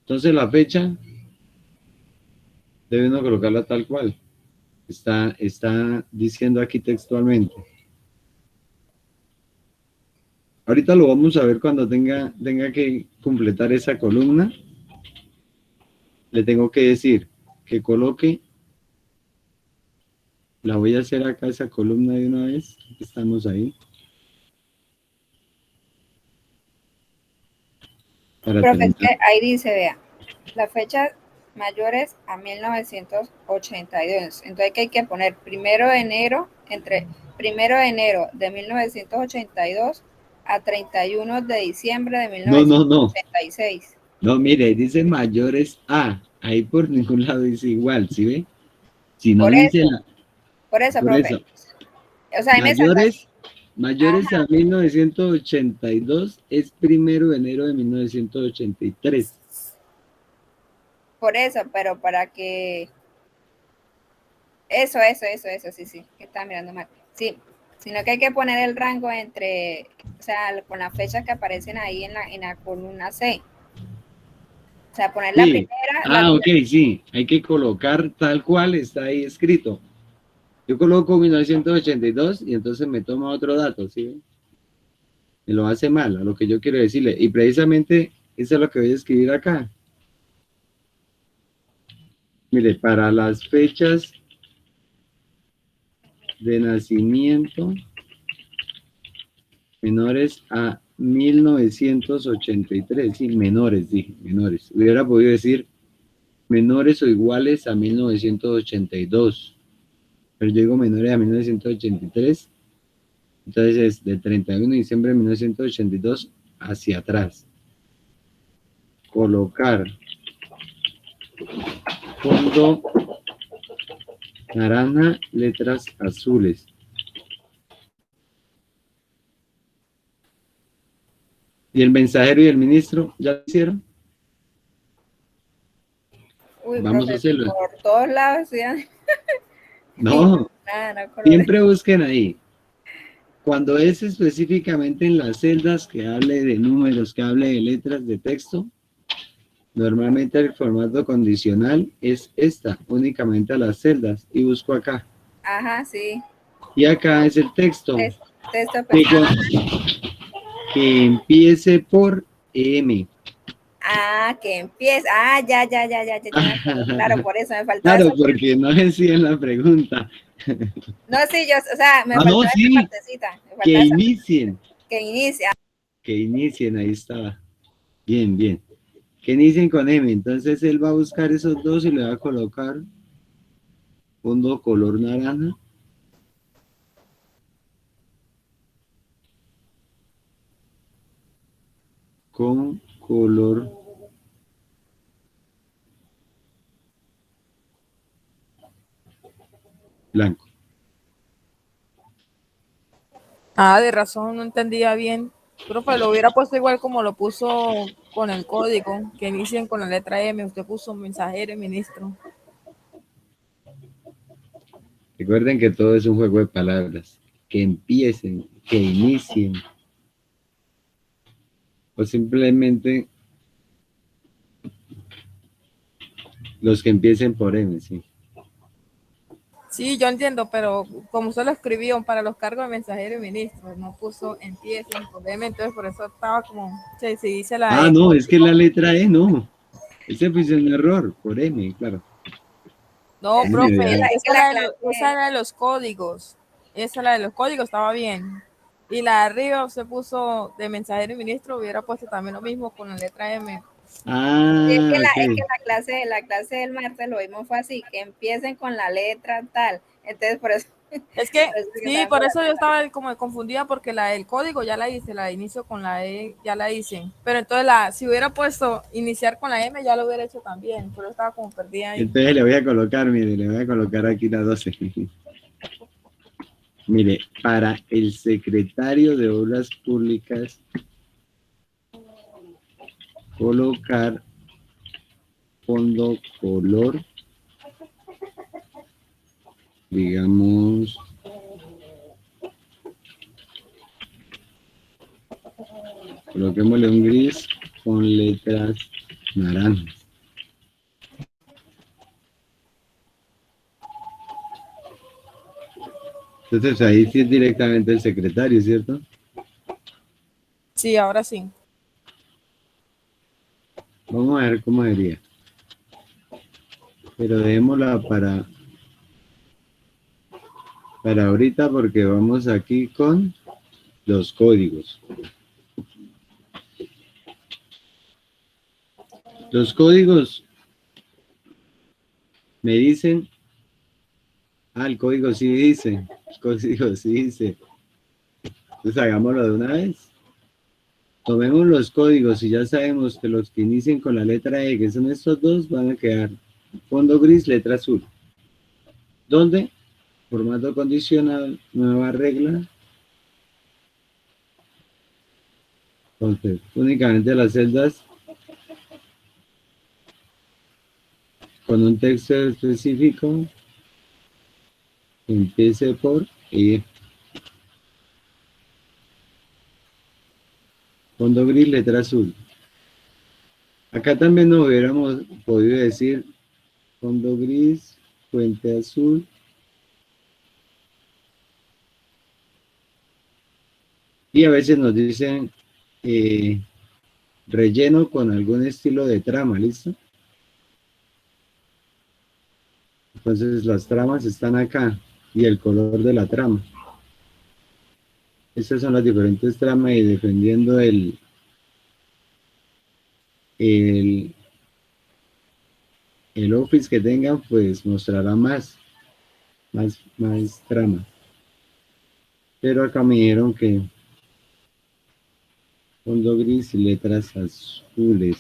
Entonces la fecha debe uno colocarla tal cual. Está diciendo aquí textualmente. Ahorita lo vamos a ver cuando tenga que completar esa columna. Le tengo que decir que coloque. La voy a hacer acá esa columna de una vez. Estamos ahí. Profe, es que ahí dice, vea, las fechas mayores a 1982. Entonces, ¿qué hay que poner? 1 de enero, entre 1 de enero de 1982 a 31 de diciembre de 1986. No, mire, dice mayores a. Ahí por ningún lado dice igual, ¿sí ve? Si no Por dice eso, la... por eso, Por profe. eso. O sea, ahí me salta Mayores mayores a 1982 es 1 de enero de 1983. Por eso, pero para que... Eso, sí, que estaba mirando mal. Sí, sino que hay que poner el rango entre, o sea, con las fechas que aparecen ahí en la columna C. O sea, poner la Sí. primera. Ok, sí. Hay que colocar tal cual está ahí escrito. Yo coloco 1982 y entonces me toma otro dato, ¿sí? Me lo hace mal a lo que yo quiero decirle. Y precisamente eso es lo que voy a escribir acá. Mire, para las fechas de nacimiento menores a 1983, sí, menores, dije, menores. Hubiera podido decir menores o iguales a 1982, pero yo digo menores a 1983, entonces es del 31 de diciembre de 1982 hacia atrás. Colocar fondo naranja, letras azules. ¿Y el mensajero y el ministro ya lo hicieron? Uy, Vamos a profe, hacerlo. por todos lados, ¿sí? No, Nada, no siempre busquen ahí. Cuando es específicamente en las celdas que hable de números, que hable de letras de texto, normalmente el formato condicional es esta, únicamente a las celdas. Y busco acá. Ajá, sí. Y acá es el texto. Texto Que empiece por M. Ah, que empiece. Ah, ya. Claro, por eso me faltaba. Claro, porque no decía en la pregunta. No, sí, yo, o sea, me Ah, faltaba no, sí. esa partecita. Que inicien. Que inicia. Que inicien, ahí estaba. Bien, bien. Que inicien con M. Entonces él va a buscar esos dos y le va a colocar fondo color naranja. Con color blanco. Ah, de razón, no entendía bien. Profe, lo hubiera puesto igual como lo puso con el código, que inicien con la letra M. Usted puso mensajero y ministro. Recuerden que todo es un juego de palabras. Que empiecen, que inicien. O simplemente los que empiecen por M, sí. Sí, yo entiendo, pero como usted lo escribió para los cargos de mensajero y ministro, no puso empiecen por M, entonces por eso estaba como, si dice la Ah, E. no, es que la letra E no. Ese fue un error, por M, claro. No, profe, esa la era de los códigos. Esa la de los códigos estaba bien. Y la de arriba se puso de mensajero y ministro, hubiera puesto también lo mismo con la letra M. Ah, es que ok. la clase del martes lo vimos fue así, que empiecen con la letra tal. Entonces, por eso. Es que, sí, por eso yo estaba como confundida, porque la del código ya la hice, la de inicio con la E ya la hice. Pero entonces si hubiera puesto iniciar con la M, ya lo hubiera hecho también. Pero estaba como perdida ahí. Entonces le voy a colocar, mire, le voy a colocar aquí la 12. Mire, para el secretario de Obras Públicas, colocar fondo color, digamos, coloquémosle un gris con letras naranjas. Entonces ahí sí es directamente el secretario, ¿cierto? Sí, ahora sí. Vamos a ver cómo sería. Pero dejémosla para ahorita porque vamos aquí con los códigos. Los códigos me dicen, el código sí dice, el código sí dice. Entonces hagámoslo de una vez. Tomemos los códigos y ya sabemos que los que inicien con la letra E, que son estos dos, van a quedar fondo gris, letra azul. ¿Dónde? Formato condicional, nueva regla, Entonces, únicamente las celdas con un texto específico que empiece por E. Fondo gris, letra azul. Acá también nos hubiéramos podido decir fondo gris, fuente azul. Y a veces nos dicen relleno con algún estilo de trama, ¿listo? Entonces las tramas están acá y el color de la trama. Estas son las diferentes tramas y dependiendo el, el office que tengan, pues mostrará más trama. Pero acá me dijeron que fondo gris y letras azules.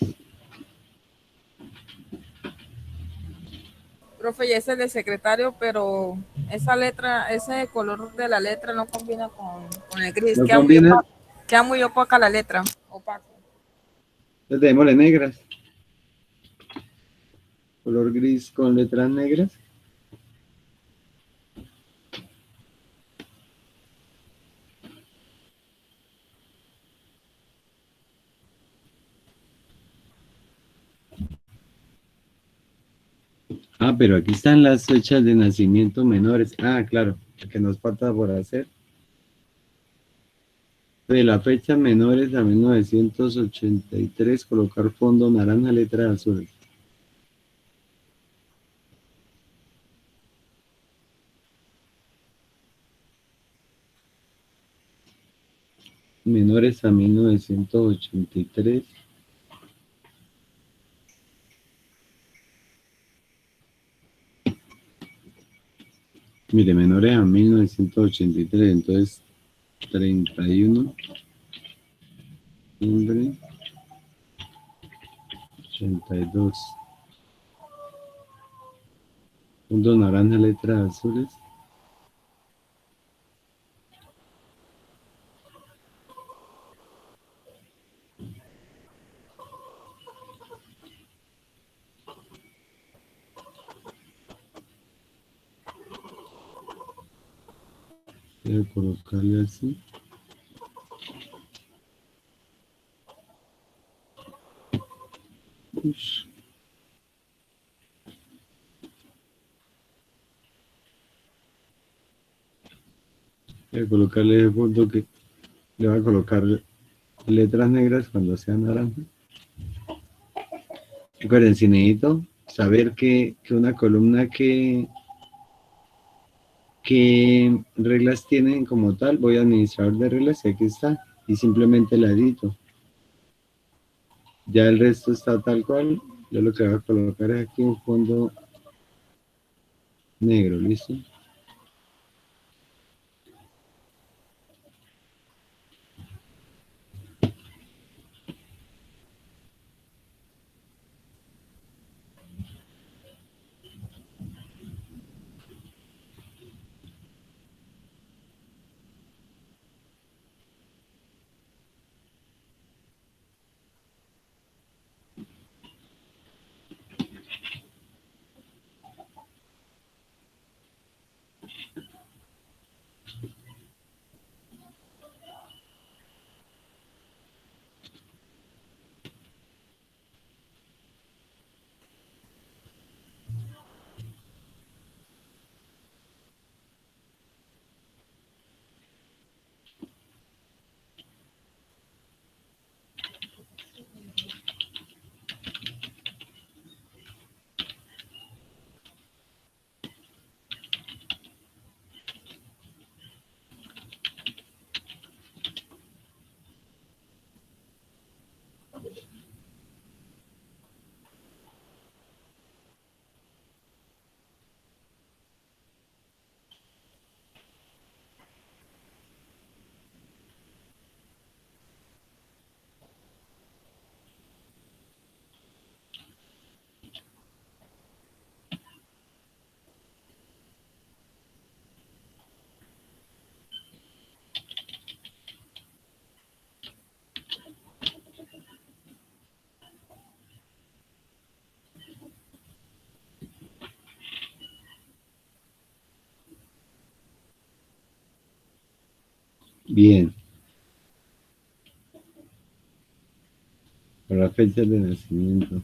Profe, ya es el de secretario, pero esa letra, ese color de la letra no combina con el gris. ¿No combina? Queda muy opaca la letra. Opaco. Entonces démosle negras. Color gris con letras negras. Ah, pero aquí están las fechas de nacimiento menores. Ah, claro, que nos falta por hacer. De la fecha menores a 1983, colocar fondo naranja, letra azul. Menores a 1983. Mire, menores a 1983, entonces 31, diciembre, 82. Fondo naranja, letras azules. Voy a colocarle así. Ush. Voy a colocarle el fondo que le voy a colocar letras negras cuando sea naranja. Recuerden, si necesito saber que una columna qué reglas tienen como tal, voy a administrador de reglas y aquí está. Y simplemente la edito. Ya el resto está tal cual. Yo lo que voy a colocar es aquí un fondo negro, ¿listo? Bien. Por la fecha de nacimiento.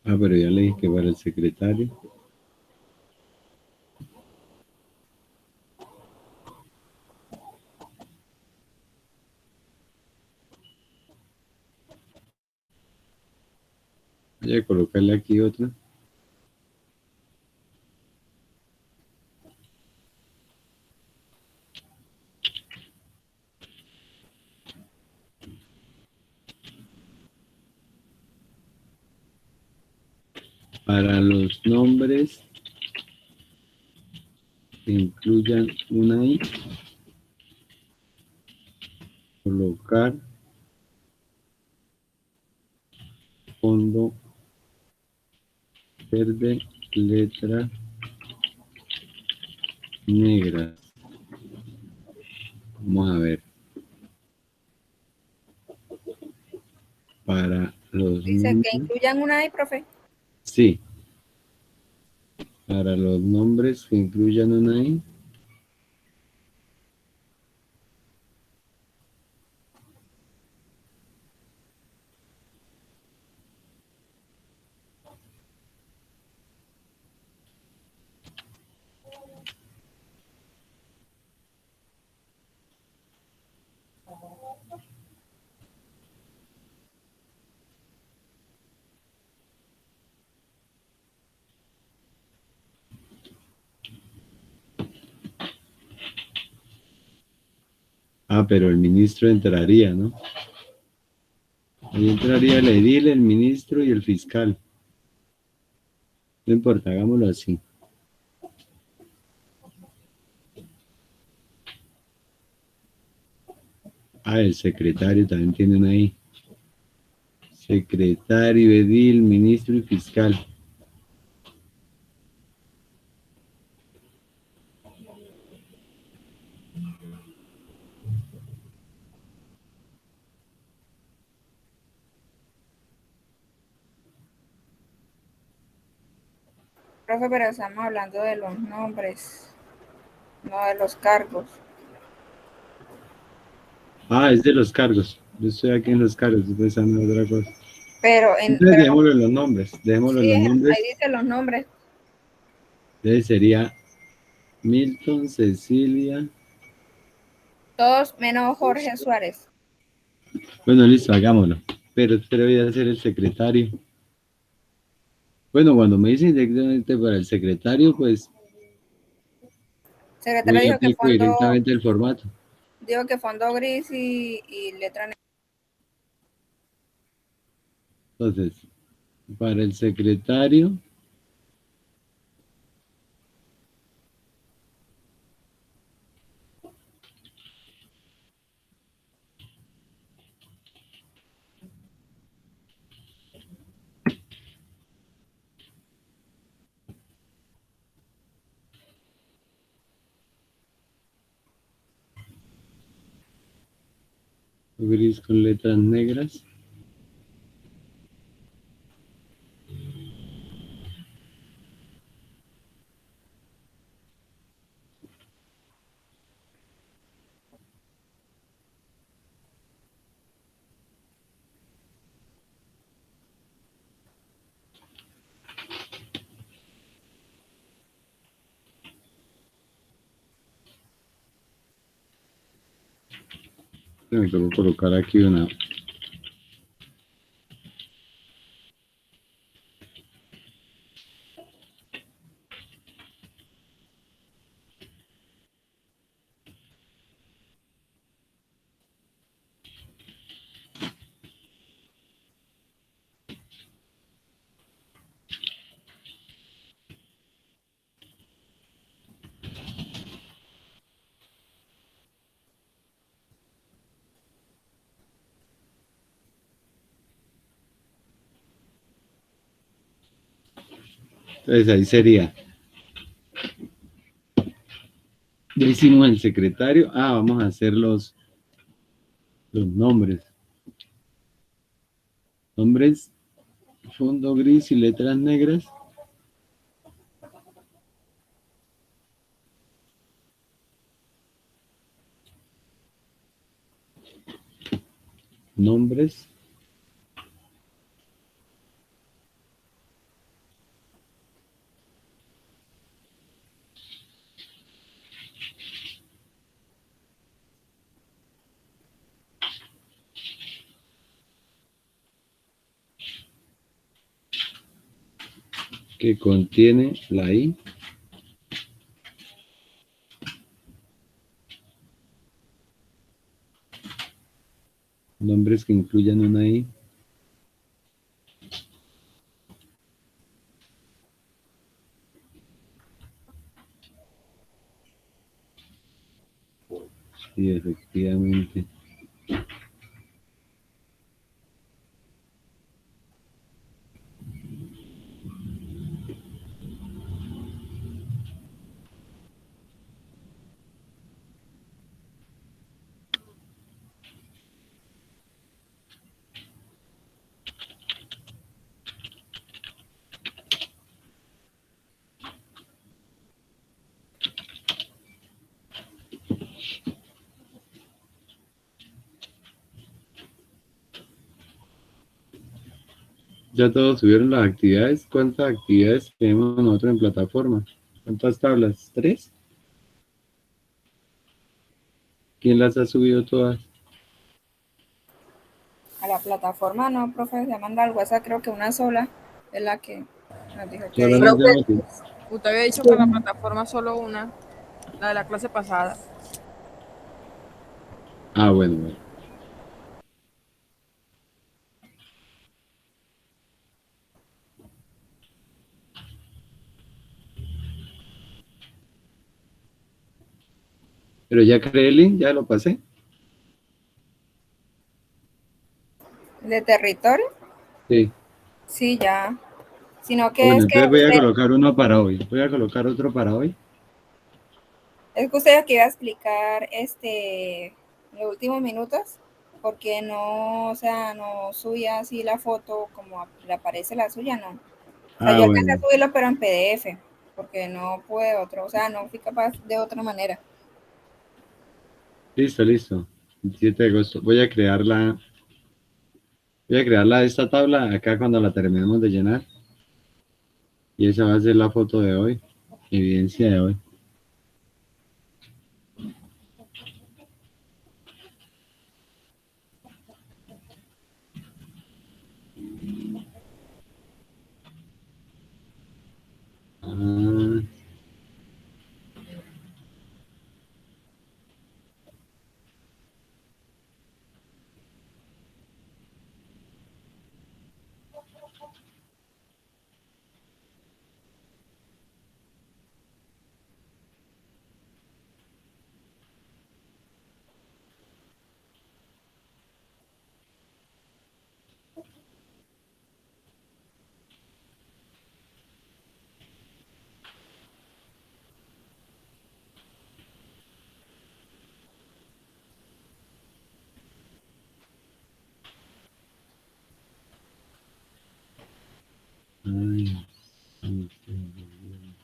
Ah, pero ya le dije que para el secretario. Voy a colocarle aquí otra. Para los nombres que incluyan una I, colocar fondo verde, letra negra. Vamos a ver. Para los Dice que nombres, incluyan una I, profe. sí. Para los nombres que incluyan una I, pero el ministro entraría, ¿no? Ahí entraría el edil, el ministro y el fiscal. No importa, hagámoslo así. El secretario también tiene una I. Secretario, edil, ministro y fiscal. Profe, pero estamos hablando de los nombres, no de los cargos. Es de los cargos. Yo estoy aquí en los cargos, estoy pensando en otra cosa. Pero, Entonces dejémoslo en los nombres. Dejémoslo en sí, los nombres. ahí dice los nombres. Entonces sería Milton, Cecilia. Todos menos Jorge Suárez. Bueno, listo, hagámoslo. Pero voy a ser el secretario. Bueno, cuando me dicen directamente para el secretario, pues Secretario me aplico directamente el formato. dijo que fondo gris y letra negra. Entonces, para el secretario, gris con letras negras. Me tengo que colocar aquí una. Entonces ahí sería. Ya hicimos el secretario. Ah, vamos a hacer los nombres. Nombres, fondo gris y letras negras. Nombres. Que contiene la I. Nombres que incluyan una I. Sí, efectivamente. Ya todos subieron las actividades. ¿Cuántas actividades tenemos nosotros en plataforma? ¿Cuántas tablas? ¿3? ¿Quién las ha subido todas? A la plataforma no, profe, se manda al WhatsApp, creo que una sola es la que nos dijo que Solo hay. nos llama aquí. Usted había dicho que en la plataforma solo una, la de la clase pasada. Ah, bueno, bueno. Pero ya creé el link, ya lo pasé. ¿De territorio? Sí. Sí, ya. Sino Ah, que bueno, es que entonces voy a usted, colocar uno para hoy. Voy a colocar otro para hoy. es que usted que iba a explicar en los últimos minutos, porque no, o sea, no subía así la foto como le aparece la suya, no. O sea, Ah, yo alcancé a bueno. subirlo, pero en PDF, porque no pude otro, o sea, no fui capaz de otra manera. Listo, listo. 7 de agosto. Voy a crearla de esta tabla acá cuando la terminemos de llenar. Y esa va a ser la foto de hoy. Evidencia de hoy. Ah, ay, ay, ay.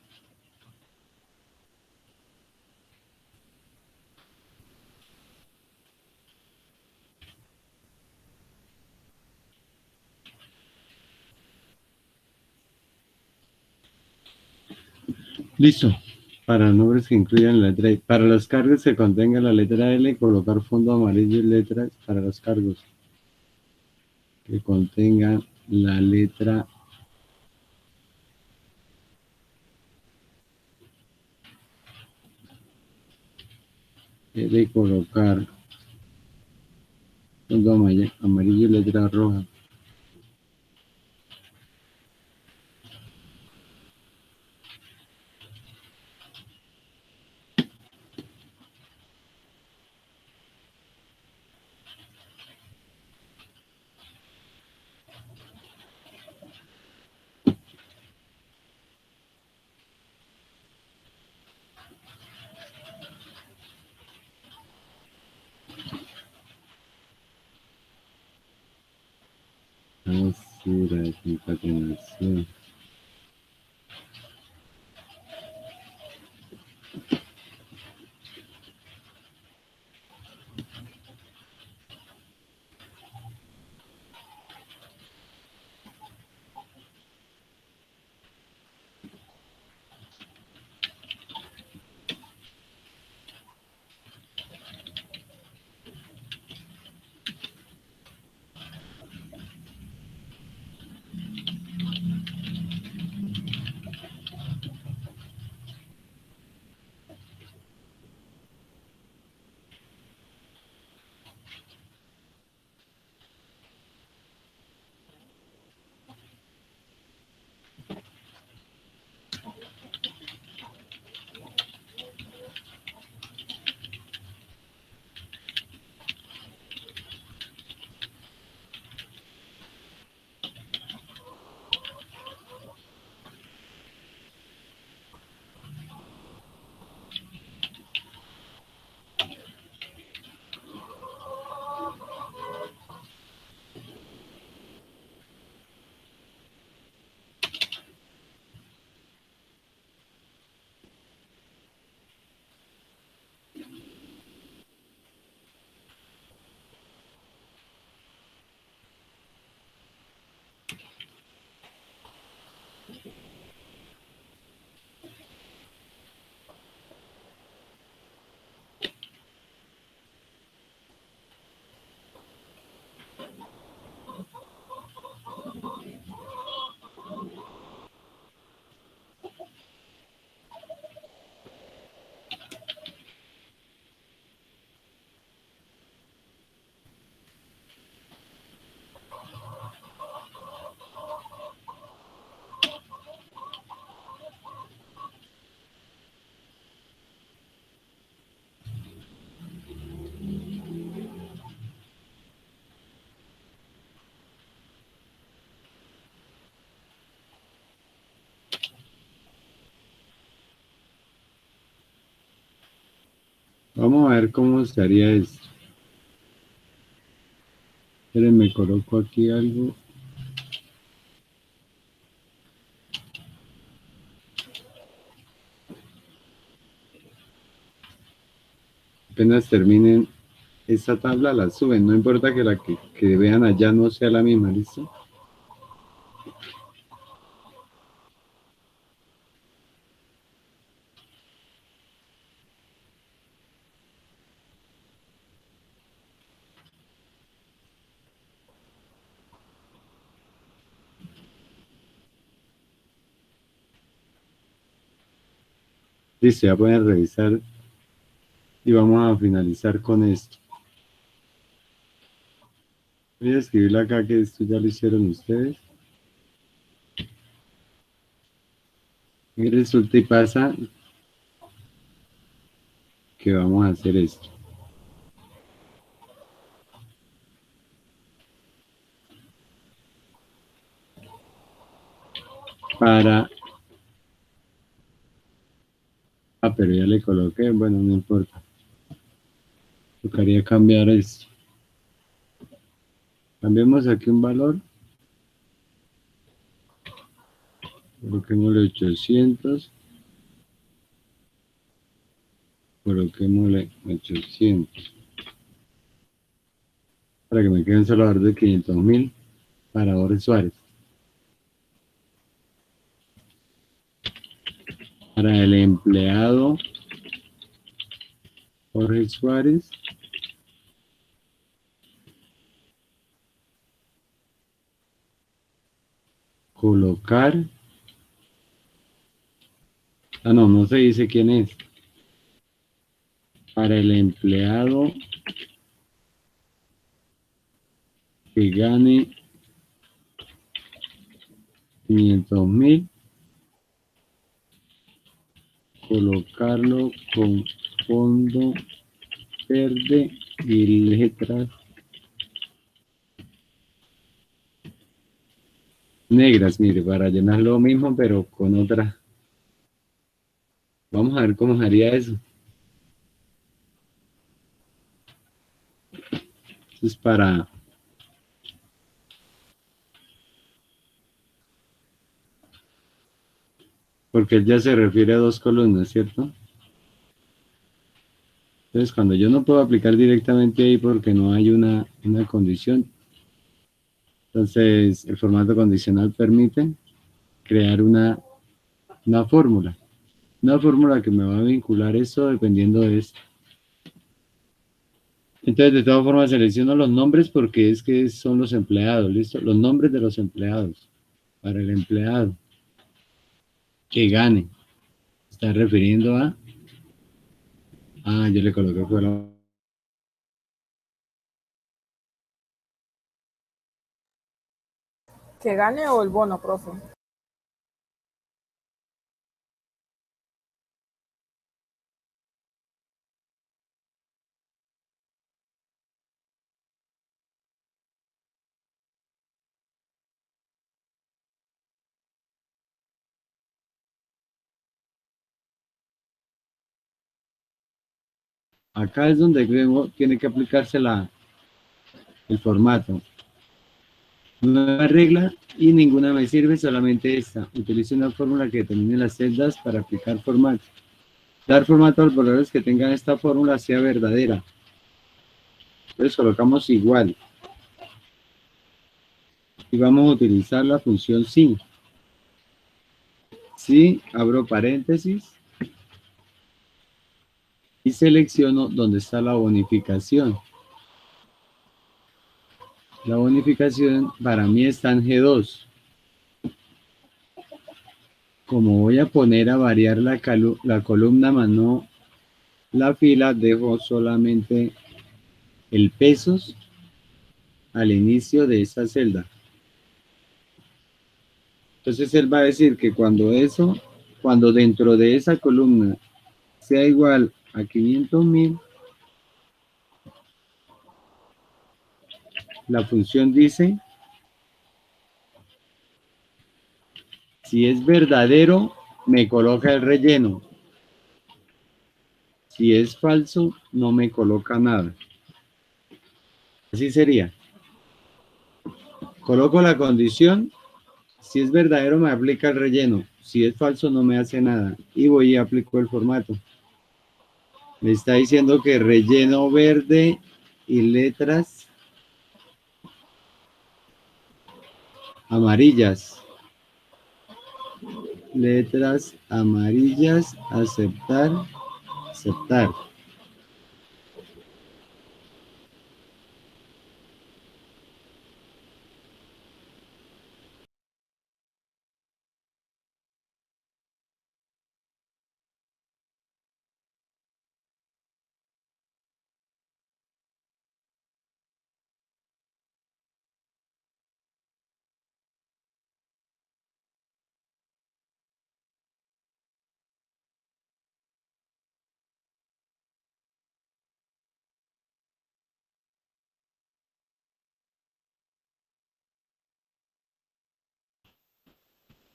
Listo. Para nombres que incluyan la letra I. Para los cargos que contenga la letra L, colocar fondo amarillo y letras para los cargos que contengan la letra L, colocar fondo amarillo y letra roja. Ah, sí, la de concatenación. Vamos a ver cómo estaría esto. Esperen, me coloco aquí algo. Apenas terminen esta tabla, la suben. No importa que la que vean allá no sea la misma, ¿listo? Listo, ya pueden revisar y vamos a finalizar con esto. Voy a escribirle acá que esto ya lo hicieron ustedes. Y resulta y pasa que vamos a hacer esto. Pero ya le coloqué, bueno, no importa. Tocaría cambiar esto. Cambiemos aquí un valor. Coloquémosle 800. Coloquémosle 800. Para que me quede un salvador de 500.000 para Jorge Suárez. Para el empleado Jorge Suárez. Colocar. No se dice quién es. Para el empleado que gane 500.000, colocarlo con fondo verde y letras negras, mire, para llenar lo mismo, pero con otra. Vamos a ver cómo haría eso. Esto es para porque él ya se refiere a 2 columnas, ¿cierto? Entonces, cuando yo no puedo aplicar directamente ahí porque no hay una condición, entonces el formato condicional permite crear una fórmula. Una fórmula que me va a vincular eso dependiendo de esto. Entonces, de todas formas, selecciono los nombres porque es que son los empleados, ¿listo? Los nombres de los empleados. Para el empleado que gane. Está refiriendo a... Ah, yo le coloqué fue la... Que gane o el bono, profe. Acá es donde tiene que aplicarse el formato. Nueva regla y ninguna me sirve, solamente esta. Utilice una fórmula que determine las celdas para aplicar formato. Dar formato a los valores que tengan esta fórmula sea verdadera. Entonces colocamos igual. Y vamos a utilizar la función si. Si, abro paréntesis. Y selecciono donde está la bonificación. La bonificación para mí está en G2. Como voy a poner a variar la columna más no la fila, dejo solamente el pesos al inicio de esa celda. Entonces él va a decir que cuando dentro de esa columna sea igual a 500.000, la función dice, si es verdadero, me coloca el relleno. Si es falso, no me coloca nada. Así sería. Coloco la condición. Si es verdadero, me aplica el relleno. Si es falso, no me hace nada. Y voy y aplico el formato. Me está diciendo que relleno verde y letras amarillas. Letras amarillas, aceptar, aceptar.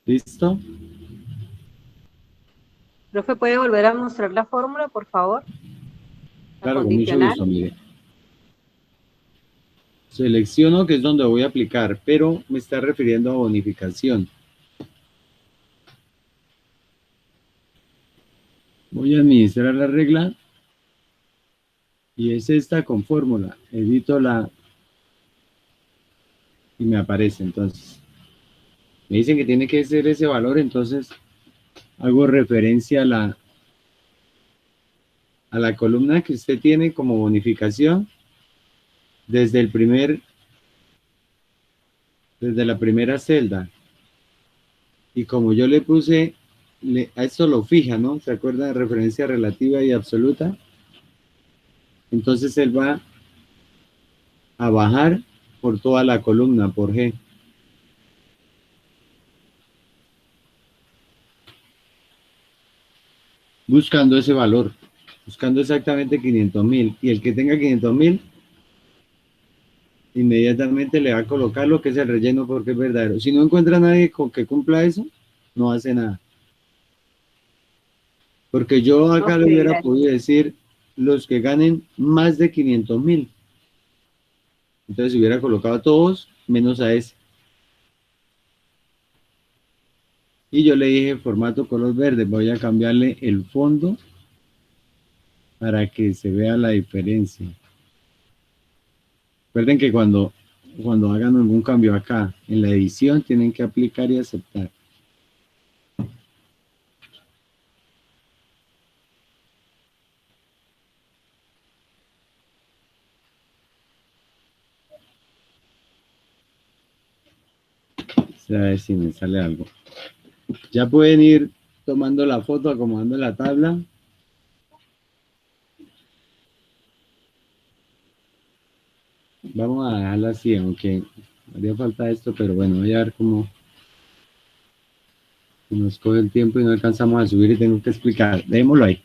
¿Listo? Profe, ¿puede volver a mostrar la fórmula, por favor? La Claro, con mucho condicional. gusto, mire. Selecciono que es donde voy a aplicar, pero me está refiriendo a bonificación. Voy a administrar la regla y es esta con fórmula. Edito y me aparece. Entonces, me dicen que tiene que ser ese valor, entonces hago referencia a la columna que usted tiene como bonificación desde la primera celda. Y como yo le puse, a esto lo fija, ¿no? ¿Se acuerda de referencia relativa y absoluta? Entonces él va a bajar por toda la columna, por G. Buscando ese valor, buscando exactamente 500.000. Y el que tenga 500.000, inmediatamente le va a colocar lo que es el relleno porque es verdadero. Si no encuentra a nadie con que cumpla eso, no hace nada. Porque yo acá le hubiera podido decir los que ganen más de 500.000. Entonces hubiera colocado a todos menos a ese. Y yo le dije formato color verde, voy a cambiarle el fondo para que se vea la diferencia. Recuerden que cuando hagan algún cambio acá en la edición, tienen que aplicar y aceptar. A ver si me sale algo. Ya pueden ir tomando la foto, acomodando la tabla. Vamos a dejarla así, aunque haría falta esto, pero bueno, voy a ver cómo nos coge el tiempo y no alcanzamos a subir y tengo que explicar. Dejémoslo ahí.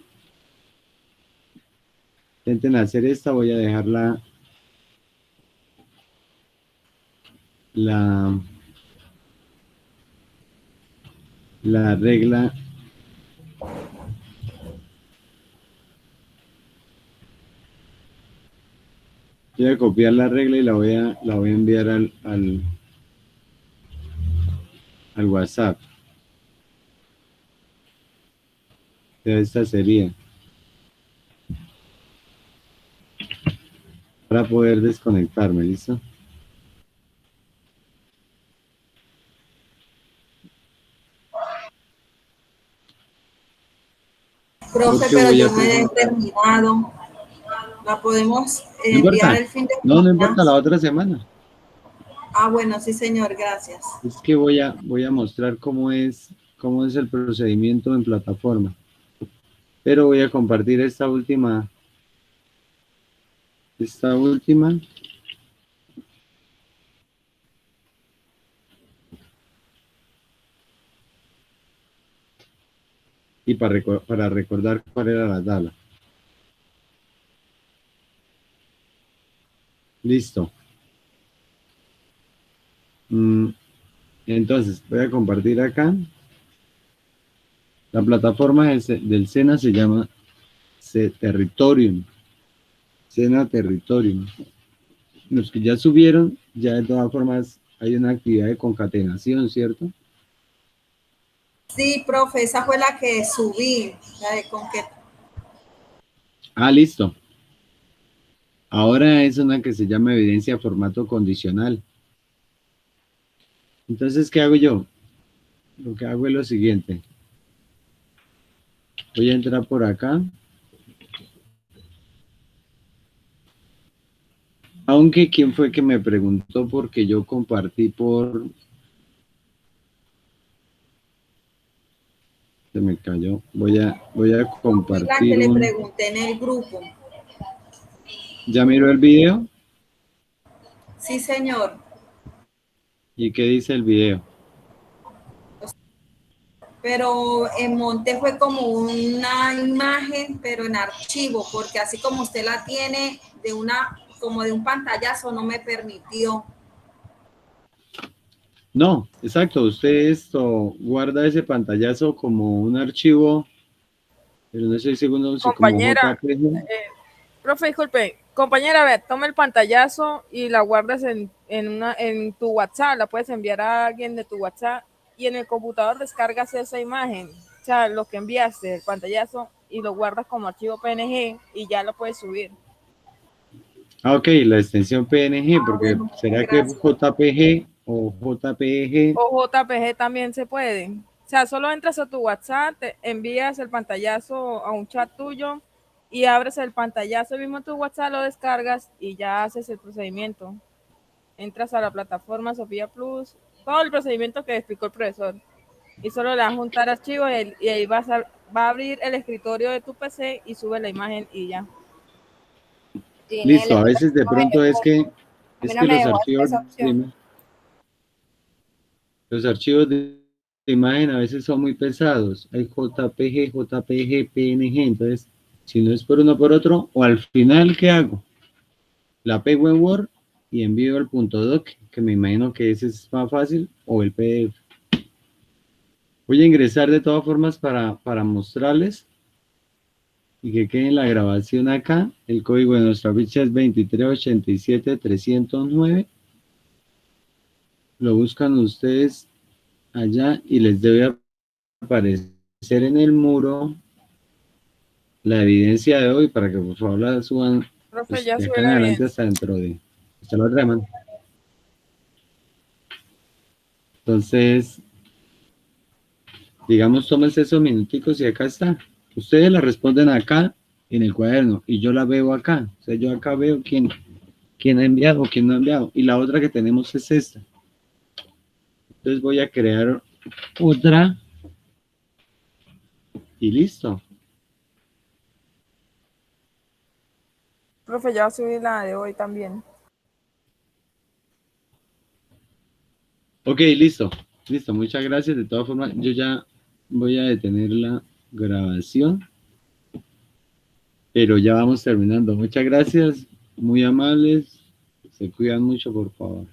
Intenten hacer esta, voy a dejar la regla. Voy a copiar la regla y la voy a enviar al WhatsApp. Esta sería para poder desconectarme, ¿listo? Profe, Porque pero voy a yo no he presentar. terminado. La podemos No enviar importa. el fin de No semana. importa, la otra semana. Ah, bueno, sí, señor, gracias. Es que voy a mostrar cómo es el procedimiento en plataforma. Pero voy a compartir esta última. Y para recordar cuál era la tabla. Listo. Entonces, voy a compartir acá. La plataforma del SENA se llama Territorium. SENA Territorium. Los que ya subieron, ya de todas formas hay una actividad de concatenación, ¿cierto? Sí, profe, esa fue la que subí, la de con que. Ah, listo. Ahora es una que se llama evidencia formato condicional. Entonces, ¿qué hago yo? Lo que hago es lo siguiente. Voy a entrar por acá. Aunque, ¿quién fue que me preguntó? Porque yo compartí por... Se me cayó. Voy a Fui la que compartir le un... pregunté en el grupo. ¿Ya miró el video? Sí, señor. ¿Y qué dice el video? Pero en Monte fue como una imagen, pero en archivo, porque así como usted la tiene como de un pantallazo, no me permitió. No, exacto. Usted esto guarda ese pantallazo como un archivo, pero no estoy seguro si como Compañera, JPG. profe, disculpe, compañera, ve, toma el pantallazo y la guardas en tu WhatsApp, la puedes enviar a alguien de tu WhatsApp y en el computador descargas esa imagen, o sea, lo que enviaste, el pantallazo, y lo guardas como archivo PNG y ya lo puedes subir. Ah, ok, la extensión PNG, porque Bueno, ¿será que gracias. JPG o JPG? O JPG también se puede. O sea, solo entras a tu WhatsApp, te envías el pantallazo a un chat tuyo y abres el pantallazo mismo en tu WhatsApp, lo descargas y ya haces el procedimiento. Entras a la plataforma Sofía Plus, todo el procedimiento que explicó el profesor. Y solo le das juntar archivos y ahí va a abrir el escritorio de tu PC y sube la imagen y ya. Listo, a veces de pronto es que no me los dejó archivos, esa opción. los archivos de imagen a veces son muy pesados. Hay JPG, JPG, PNG, entonces si no es por uno por otro, o al final, ¿qué hago? La pego en Word y envío el .doc, que me imagino que ese es más fácil, o el PDF. Voy a ingresar de todas formas para mostrarles y que quede en la grabación acá. El código de nuestra ficha es 2387-309. Lo buscan ustedes allá y les debe aparecer en el muro la evidencia de hoy para que por favor la suban Profe, pues, ya de subí acá en la adelante evidencia. hasta dentro de hasta la otra semana. Entonces, digamos, tómense esos minuticos y acá está. Ustedes la responden acá en el cuaderno y yo la veo acá. O sea, yo acá veo quién ha enviado o quién no ha enviado. Y la otra que tenemos es esta. Entonces voy a crear otra y listo. Profe, ya subí la de hoy también. Ok, listo. Listo, muchas gracias. De todas formas, yo ya voy a detener la grabación, pero ya vamos terminando. Muchas gracias, muy amables. Se cuidan mucho, por favor.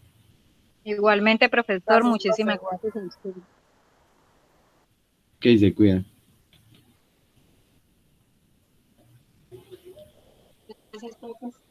Igualmente, profesor, Gracias, profe, muchísimas igual. gracias a usted. Ok, se cuidan. Gracias, profe.